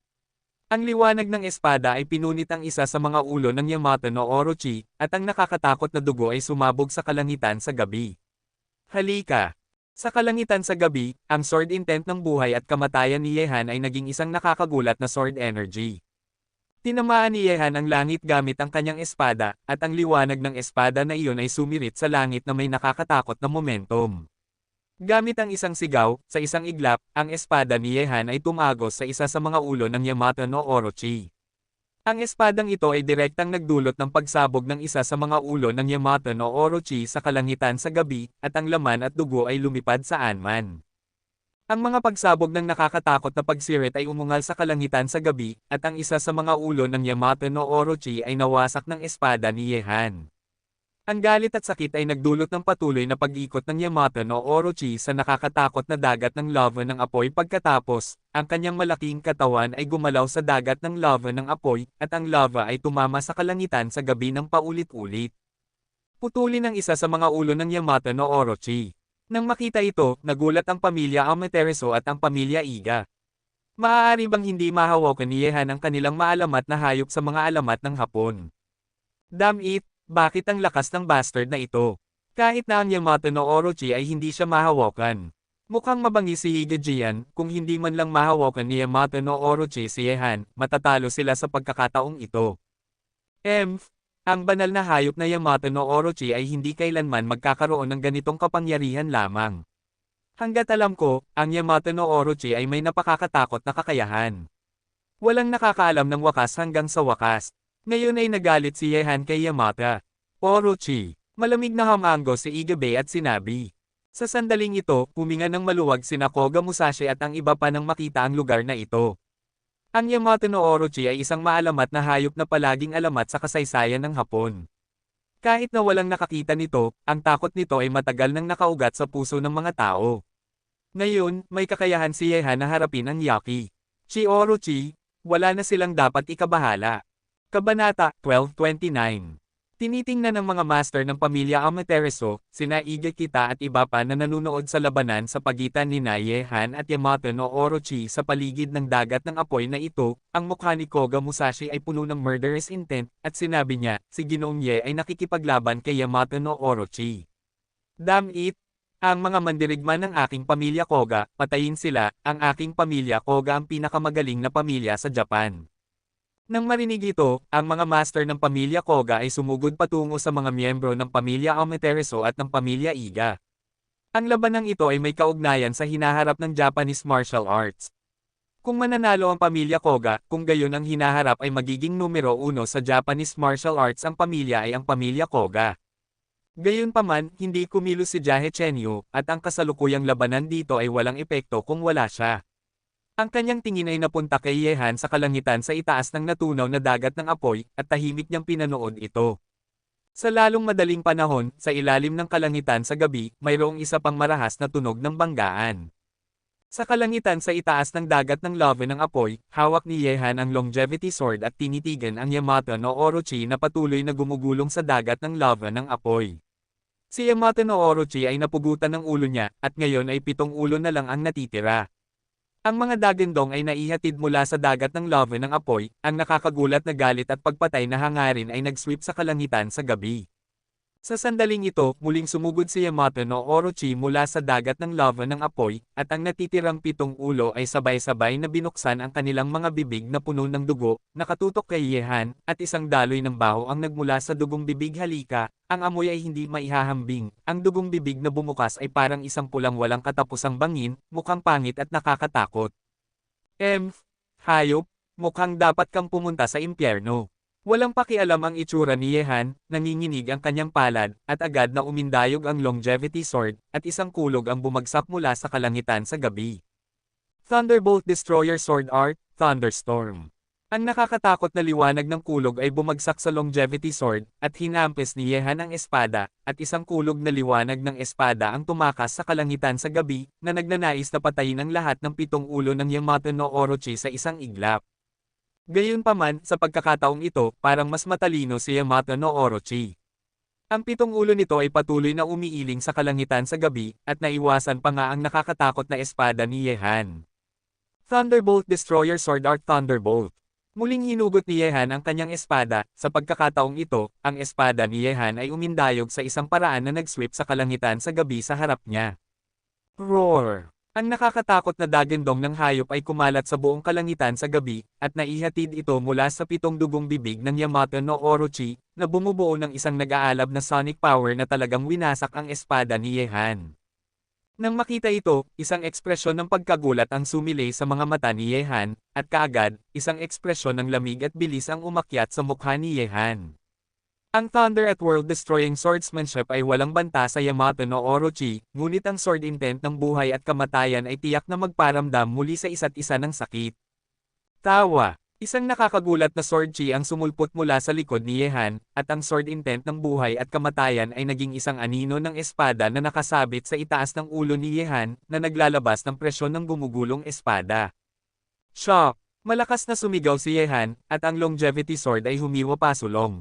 Ang liwanag ng espada ay pinunit ang isa sa mga ulo ng Yamato no Orochi, at ang nakakatakot na dugo ay sumabog sa kalangitan sa gabi. Halika! Sa kalangitan sa gabi, ang sword intent ng buhay at kamatayan ni Yehan ay naging isang nakakagulat na sword energy. Tinamaan ni Yehan ang langit gamit ang kanyang espada, at ang liwanag ng espada na iyon ay sumirit sa langit na may nakakatakot na momentum. Gamit ang isang sigaw, sa isang iglap, ang espada ni Yehan ay tumagos sa isa sa mga ulo ng Yamato no Orochi. Ang espadang ito ay direktang nagdulot ng pagsabog ng isa sa mga ulo ng Yamato no Orochi sa kalangitan sa gabi, at ang laman at dugo ay lumipad saan man. Ang mga pagsabog ng nakakatakot na pagsirit ay umungal sa kalangitan sa gabi, at ang isa sa mga ulo ng Yamato no Orochi ay nawasak ng espada ni Yehan. Ang galit at sakit ay nagdulot ng patuloy na pag-ikot ng Yamato no Orochi sa nakakatakot na dagat ng lava ng apoy pagkatapos, ang kanyang malaking katawan ay gumalaw sa dagat ng lava ng apoy, at ang lava ay tumama sa kalangitan sa gabi ng paulit-ulit. Putulin ang isa sa mga ulo ng Yamato no Orochi. Nang makita ito, nagulat ang pamilya Amaterasu at ang pamilya Iga. Maaari bang hindi mahawakan ni Yehan ang kanilang maalamat na hayop sa mga alamat ng Hapon? Damn it! Bakit ang lakas ng bastard na ito? Kahit na ang Yamato no Orochi ay hindi siya mahawakan. Mukhang mabangis si Higajian, kung hindi man lang mahawakan ni Yamato no Orochi si Yehan, matatalo sila sa pagkakataong ito. Ang banal na hayop na Yamato no Orochi ay hindi kailanman magkakaroon ng ganitong kapangyarihan lamang. Hanggat alam ko, ang Yamato no Orochi ay may napakakatakot na kakayahan. Walang nakakaalam ng wakas hanggang sa wakas. Ngayon ay nagalit si Yehan kay Yamato Orochi. Malamig na hamango si Igabe at sinabi. Sa sandaling ito, huminga ng maluwag sina Koga Musashi at ang iba pa nang makita ang lugar na ito. Ang Yamato no Orochi ay isang maalamat na hayop na palaging alamat sa kasaysayan ng Hapon. Kahit na walang nakakita nito, ang takot nito ay matagal nang nakaugat sa puso ng mga tao. Ngayon, may kakayahan si Yehan na harapin ang Yaki. Orochi, wala na silang dapat ikabahala. Kabanata 1229. Tinitingnan ng mga master ng pamilya Amaterasu, sina Igakita at iba pa na nanunood sa labanan sa pagitan ni Yehan at Yamato no Orochi sa paligid ng dagat ng apoy na ito, ang mukha ni Koga Musashi ay puno ng murderous intent, at sinabi niya, si Ginoong Ye ay nakikipaglaban kay Yamato no Orochi. Damn it! Ang mga mandirigma ng aking pamilya Koga, patayin sila, ang aking pamilya Koga ang pinakamagaling na pamilya sa Japan. Nang marinig ito, ang mga master ng pamilya Koga ay sumugod patungo sa mga miyembro ng pamilya Amaterasu at ng pamilya Iga. Ang labanang ito ay may kaugnayan sa hinaharap ng Japanese martial arts. Kung mananalo ang pamilya Koga, kung gayon ang hinaharap ay magiging numero 1 sa Japanese martial arts ang pamilya ay ang pamilya Koga. Gayunpaman, hindi kumilos si Jahe Chenyu, at ang kasalukuyang labanan dito ay walang epekto kung wala siya. Ang kanyang tingin ay napunta kay Yehan sa kalangitan sa itaas ng natunaw na dagat ng apoy, at tahimik niyang pinanood ito. Sa lalong madaling panahon, sa ilalim ng kalangitan sa gabi, mayroong isa pang marahas na tunog ng banggaan. Sa kalangitan sa itaas ng dagat ng lava ng apoy, hawak ni Yehan ang longevity sword at tinitigan ang Yamato no Orochi na patuloy na gumugulong sa dagat ng lava ng apoy. Si Yamato no Orochi ay napugutan ng ulo niya, at ngayon ay 7 ulo na lang ang natitira. Ang mga dagendong ay naihatid mula sa dagat ng lava ng apoy, ang nakakagulat na galit at pagpatay na hangarin ay nag-sweep sa kalangitan sa gabi. Sa sandaling ito, muling sumugod si Yamato no Orochi mula sa dagat ng lava ng apoy, at ang natitirang 7 ulo ay sabay-sabay na binuksan ang kanilang mga bibig na puno ng dugo, nakatutok kay Yehan, at isang daloy ng baho ang nagmula sa dugong bibig. Halika, ang amoy ay hindi maihahambing, ang dugong bibig na bumukas ay parang isang pulang walang katapusang bangin, mukhang pangit at nakakatakot. Hayop, mukhang dapat kang pumunta sa impyerno. Walang pakialam ang itsura ni Yehan, nanginginig ang kanyang palad, at agad na umindayog ang longevity sword, at isang kulog ang bumagsak mula sa kalangitan sa gabi. Thunderbolt Destroyer Sword Art, Thunderstorm. Ang nakakatakot na liwanag ng kulog ay bumagsak sa longevity sword, at hinampes ni Yehan ang espada, at isang kulog na liwanag ng espada ang tumakas sa kalangitan sa gabi, na nagnanais na patayin ang lahat ng 7 ulo ng Yamato no Orochi sa isang iglap. Gayunpaman, sa pagkakataong ito, parang mas matalino si Yamato no Orochi. Ang 7 ulo nito ay patuloy na umiiling sa kalangitan sa gabi, at naiwasan pa nga ang nakakatakot na espada ni Yehan. Thunderbolt Destroyer Sword Art Thunderbolt. Muling hinugot ni Yehan ang kanyang espada, sa pagkakataong ito, ang espada ni Yehan ay umindayog sa isang paraan na nag-sweep sa kalangitan sa gabi sa harap niya. Roar! Ang nakakatakot na dagendong ng hayop ay kumalat sa buong kalangitan sa gabi, at naihatid ito mula sa 7 dugong bibig ng Yamato no Orochi, na bumubuo ng isang nag-aalab na sonic power na talagang winasak ang espada ni Yehan. Nang makita ito, isang ekspresyon ng pagkagulat ang sumilay sa mga mata ni Yehan, at kaagad, isang ekspresyon ng lamig at bilis ang umakyat sa mukha ni Yehan. Ang Thunder at World-Destroying Swordsmanship ay walang banta sa Yamato no Orochi, ngunit ang sword intent ng buhay at kamatayan ay tiyak na magparamdam muli sa isa't isa ng sakit. Tawa. Isang nakakagulat na sword chi ang sumulpot mula sa likod ni Yehan, at ang sword intent ng buhay at kamatayan ay naging isang anino ng espada na nakasabit sa itaas ng ulo ni Yehan, na naglalabas ng presyon ng gumugulong espada. Shock! Malakas na sumigaw si Yehan, at ang longevity sword ay humiwa pasulong.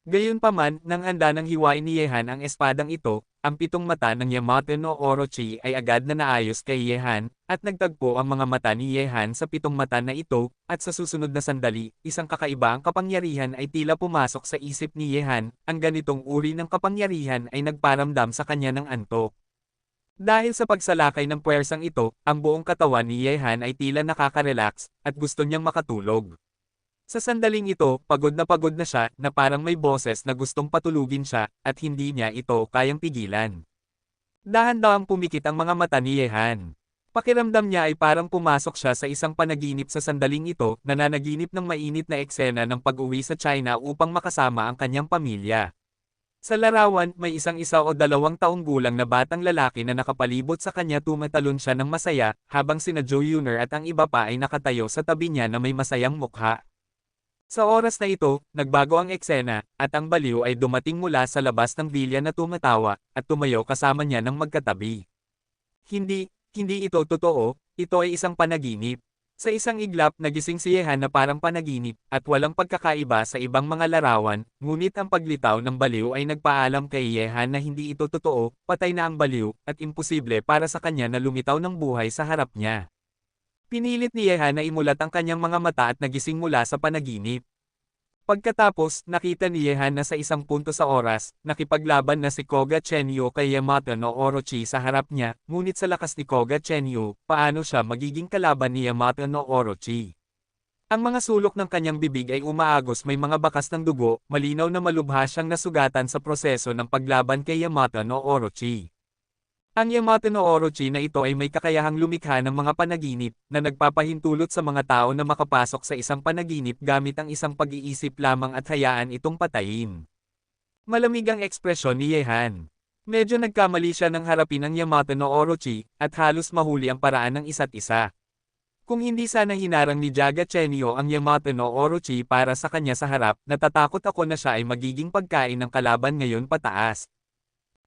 Gayunpaman, nang handa ng hiwain ni Yehan ang espadang ito, ang 7 mata ng Yamato no Orochi ay agad na naayos kay Yehan, at nagtagpo ang mga mata ni Yehan sa 7 mata na ito, at sa susunod na sandali, isang kakaiba ang kapangyarihan ay tila pumasok sa isip ni Yehan, ang ganitong uri ng kapangyarihan ay nagparamdam sa kanya ng antok. Dahil sa pagsalakay ng puwersang ito, ang buong katawan ni Yehan ay tila nakaka-relax, at gusto niyang makatulog. Sa sandaling ito, pagod na siya, na parang may boses na gustong patulugin siya, at hindi niya ito kayang pigilan. Dahan-dahang pumikit ang mga mata ni Yehan. Pakiramdam niya ay parang pumasok siya sa isang panaginip. Sa sandaling ito, nananaginip ng mainit na eksena ng pag-uwi sa China upang makasama ang kanyang pamilya. Sa larawan, may isang 1 o 2 taong gulang na batang lalaki na nakapalibot sa kanya, tumatalon siya ng masaya, habang sina Jo Yuner at ang iba pa ay nakatayo sa tabi niya na may masayang mukha. Sa oras na ito, nagbago ang eksena, at ang baliw ay dumating mula sa labas ng vilya na tumatawa, at tumayo kasama niya ng magkatabi. Hindi ito totoo, ito ay isang panaginip. Sa isang iglap, nagising si Yehan na parang panaginip, at walang pagkakaiba sa ibang mga larawan, ngunit ang paglitaw ng baliw ay nagpaalam kay Yehan na hindi ito totoo, patay na ang baliw, at imposible para sa kanya na lumitaw ng buhay sa harap niya. Pinilit ni Yehan na imulat ang kanyang mga mata at nagising mula sa panaginip. Pagkatapos, nakita ni Yehan na sa isang punto sa oras, nakipaglaban na si Koga Chenyo kay Yamato no Orochi sa harap niya, ngunit sa lakas ni Koga Chenyo, paano siya magiging kalaban ni Yamato no Orochi? Ang mga sulok ng kanyang bibig ay umaagos, may mga bakas ng dugo, malinaw na malubha siyang nasugatan sa proseso ng paglaban kay Yamato no Orochi. Ang Yamato no Orochi na ito ay may kakayahang lumikha ng mga panaginip, na nagpapahintulot sa mga tao na makapasok sa isang panaginip gamit ang isang pag-iisip lamang at hayaan itong patayin. Malamig ang ekspresyon ni Yehan. Medyo nagkamali siya nang harapin ang Yamato no Orochi, at halos mahuli ang paraan ng isa't isa. Kung hindi sana hinarang ni Jaga Chenyo ang Yamato no Orochi para sa kanya sa harap, natatakot ako na siya ay magiging pagkain ng kalaban ngayon pataas.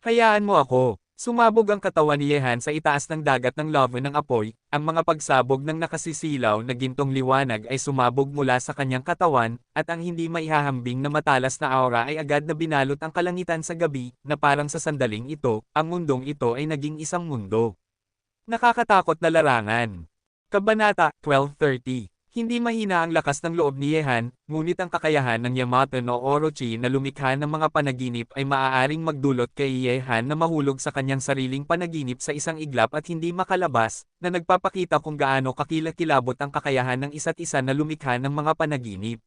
Hayaan mo ako. Sumabog ang katawan ni Yehan sa itaas ng dagat ng lava ng apoy, ang mga pagsabog ng nakasisilaw na gintong liwanag ay sumabog mula sa kanyang katawan, at ang hindi maihahambing na matalas na aura ay agad na binalot ang kalangitan sa gabi, na parang sa sandaling ito, ang mundong ito ay naging isang mundo. Nakakatakot na larangan. Kabanata 12:30. Hindi mahina ang lakas ng loob ni Yehan, ngunit ang kakayahan ng Yamato no Orochi na lumikha ng mga panaginip ay maaaring magdulot kay Yehan na mahulog sa kanyang sariling panaginip sa isang iglap at hindi makalabas, na nagpapakita kung gaano kakilakilabot ang kakayahan ng isa't isa na lumikha ng mga panaginip.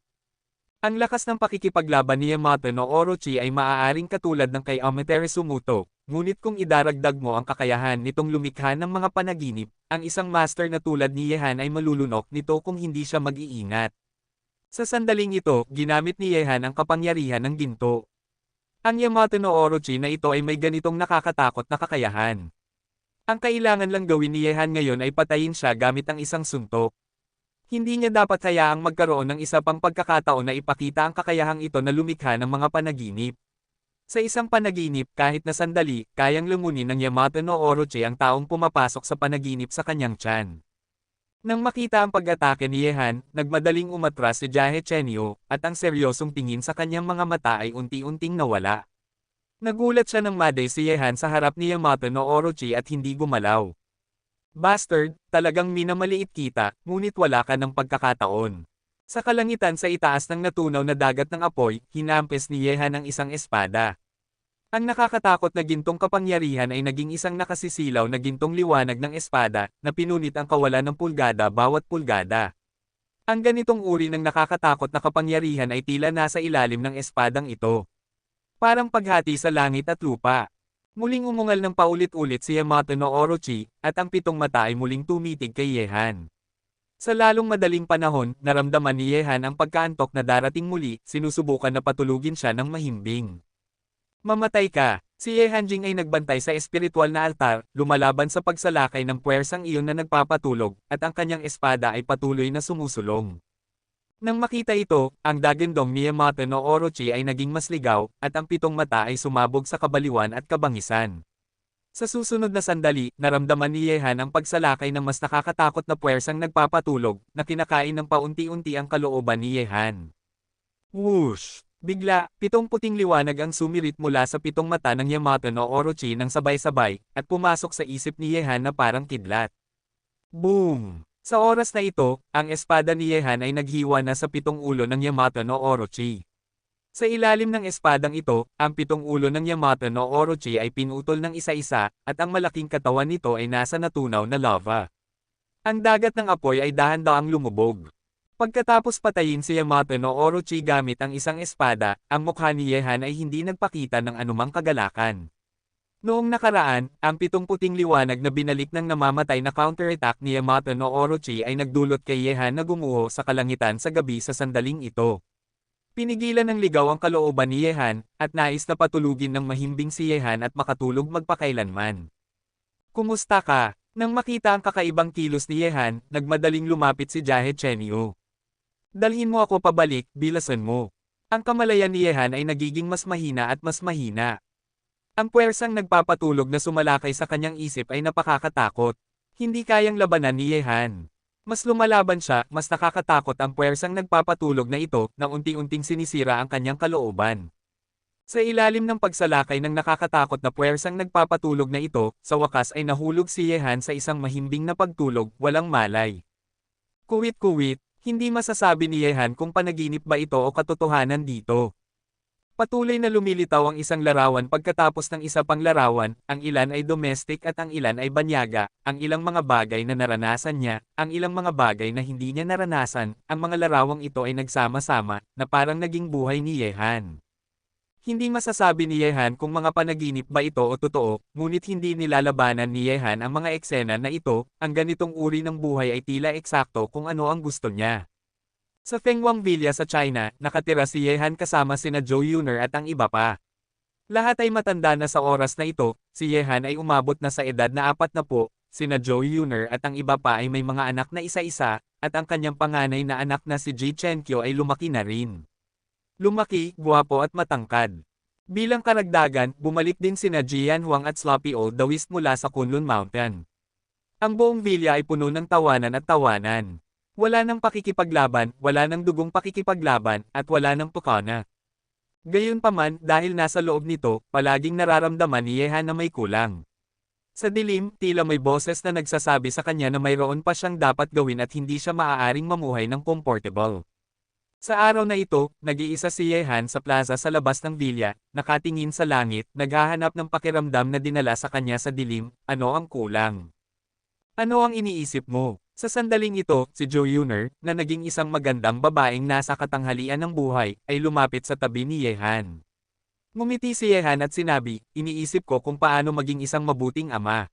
Ang lakas ng pakikipaglaban ni Yamato no Orochi ay maaaring katulad ng kay Amaterasu Muto, ngunit kung idaragdag mo ang kakayahan nitong lumikha ng mga panaginip, ang isang master na tulad ni Yehan ay malulunok nito kung hindi siya mag-iingat. Sa sandaling ito, ginamit ni Yehan ang kapangyarihan ng ginto. Ang Yamato no Orochi na ito ay may ganitong nakakatakot na kakayahan. Ang kailangan lang gawin ni Yehan ngayon ay patayin siya gamit ang isang suntok. Hindi niya dapat hayaang magkaroon ng isa pang pagkakataon na ipakita ang kakayahang ito na lumikha ng mga panaginip. Sa isang panaginip, kahit na sandali, kayang lumunin ng Yamato no Orochi ang taong pumapasok sa panaginip sa kanyang tiyan. Nang makita ang pag-atake ni Yehan, nagmadaling umatras si Jahe Chenyo, at ang seryosong tingin sa kanyang mga mata ay unti-unting nawala. Nagulat siya nang maday si Yehan sa harap ni Yamato no Orochi at hindi gumalaw. Bastard, talagang minamaliit kita, ngunit wala ka ng pagkakataon. Sa kalangitan sa itaas ng natunaw na dagat ng apoy, hinampes ni Yehan ang isang espada. Ang nakakatakot na gintong kapangyarihan ay naging isang nakasisilaw na gintong liwanag ng espada, na pinunit ang kawalan ng pulgada bawat pulgada. Ang ganitong uri ng nakakatakot na kapangyarihan ay tila nasa ilalim ng espadang ito. Parang paghati sa langit at lupa. Muling umungal ng paulit-ulit si Yamato no Orochi, at ang pitong mata ay muling tumitig kay Yehan. Sa lalong madaling panahon, naramdaman ni Yehan ang pagkaantok na darating muli, sinusubukan na patulugin siya ng mahimbing. Mamatay ka! Si Yehan Jing ay nagbantay sa espiritual na altar, lumalaban sa pagsalakay ng puwersang iyon na nagpapatulog, at ang kanyang espada ay patuloy na sumusulong. Nang makita ito, ang dagendong ni Yamato no Orochi ay naging mas ligaw, at ang pitong mata ay sumabog sa kabaliwan at kabangisan. Sa susunod na sandali, naramdaman ni Yehan ang pagsalakay ng mas nakakatakot na puwersang nagpapatulog, na kinakain ng paunti-unti ang kalooban ni Yehan. Whoosh! Bigla, pitong puting liwanag ang sumirit mula sa pitong mata ng Yamato no Orochi nang sabay-sabay, at pumasok sa isip ni Yehan na parang kidlat. Boom! Sa oras na ito, ang espada ni Yehan ay naghiwa na sa pitong ulo ng Yamato no Orochi. Sa ilalim ng espadang ito, ang pitong ulo ng Yamato no Orochi ay pinutol ng isa-isa, at ang malaking katawan nito ay nasa natunaw na lava. Ang dagat ng apoy ay dahan-daang lumubog. Pagkatapos patayin si Yamato no Orochi gamit ang isang espada, ang mukha ni Yehan ay hindi nagpakita ng anumang kagalakan. Noong nakaraan, ang pitong puting liwanag na binalik ng namamatay na counterattack ni Yamato no Orochi ay nagdulot kay Yehan na gumuho sa kalangitan sa gabi sa sandaling ito. Pinigilan ng ligaw ang kalooban ni Yehan, at nais na patulugin ng mahimbing si Yehan at makatulog magpakailanman. Kumusta ka? Nang makita ang kakaibang kilos ni Yehan, nagmadaling lumapit si Jahe Chenyo. Dalhin mo ako pabalik, bilasan mo. Ang kamalayan ni Yehan ay nagiging mas mahina at mas mahina. Ang puwersang nagpapatulog na sumalakay sa kanyang isip ay napakakatakot. Hindi kayang labanan ni Yehan. Mas lumalaban siya, mas nakakatakot ang puwersang nagpapatulog na ito, na unti-unting sinisira ang kanyang kalooban. Sa ilalim ng pagsalakay ng nakakatakot na puwersang nagpapatulog na ito, sa wakas ay nahulog si Yehan sa isang mahimbing na pagtulog, walang malay. Kuwit-kuwit, Hindi masasabi ni Yehan kung panaginip ba ito o katotohanan dito. Patuloy na lumilitaw ang isang larawan pagkatapos ng isa pang larawan, ang ilan ay domestic at ang ilan ay banyaga, ang ilang mga bagay na naranasan niya, ang ilang mga bagay na hindi niya naranasan, ang mga larawang ito ay nagsama-sama, na parang naging buhay ni Yehan. Hindi masasabi ni Yehan kung mga panaginip ba ito o totoo, ngunit hindi nilalabanan ni Yehan ang mga eksena na ito, ang ganitong uri ng buhay ay tila eksakto kung ano ang gusto niya. Sa Fengwang Villa sa China, nakatira si Yehan kasama sina Zhou Yuner at ang iba pa. Lahat ay matanda na sa oras na ito, si Yehan ay umabot na sa edad na 40, sina Zhou Yuner at ang iba pa ay may mga anak na isa-isa, at ang kanyang panganay na anak na si Ji Chenkyo ay lumaki na rin. Lumaki, guwapo at matangkad. Bilang karagdagan, bumalik din sina Jian Huang at Sloppy Old the West mula sa Kunlun Mountain. Ang buong villa ay puno ng tawanan at tawanan. Wala nang pakikipaglaban, wala nang dugong pakikipaglaban, at wala nang pukana. Gayunpaman, dahil nasa loob nito, palaging nararamdaman ni Yehan na may kulang. Sa dilim, tila may boses na nagsasabi sa kanya na mayroon pa siyang dapat gawin at hindi siya maaaring mamuhay ng comfortable. Sa araw na ito, nag-iisa si Yehan sa plaza sa labas ng villa, nakatingin sa langit, naghahanap ng pakiramdam na dinala sa kanya sa dilim, ano ang kulang? Ano ang iniisip mo? Sa sandaling ito, si Zhou Yuner, na naging isang magandang babaeng nasa katanghalian ng buhay, ay lumapit sa tabi ni Yehan. Ngumiti si Yehan at sinabi, iniisip ko kung paano maging isang mabuting ama.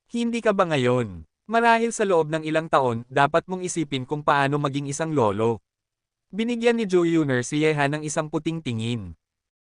Hindi ka ba ngayon? Marahil sa loob ng ilang taon, dapat mong isipin kung paano maging isang lolo. Binigyan ni Zhou Yuner si Yehan ng isang puting tingin.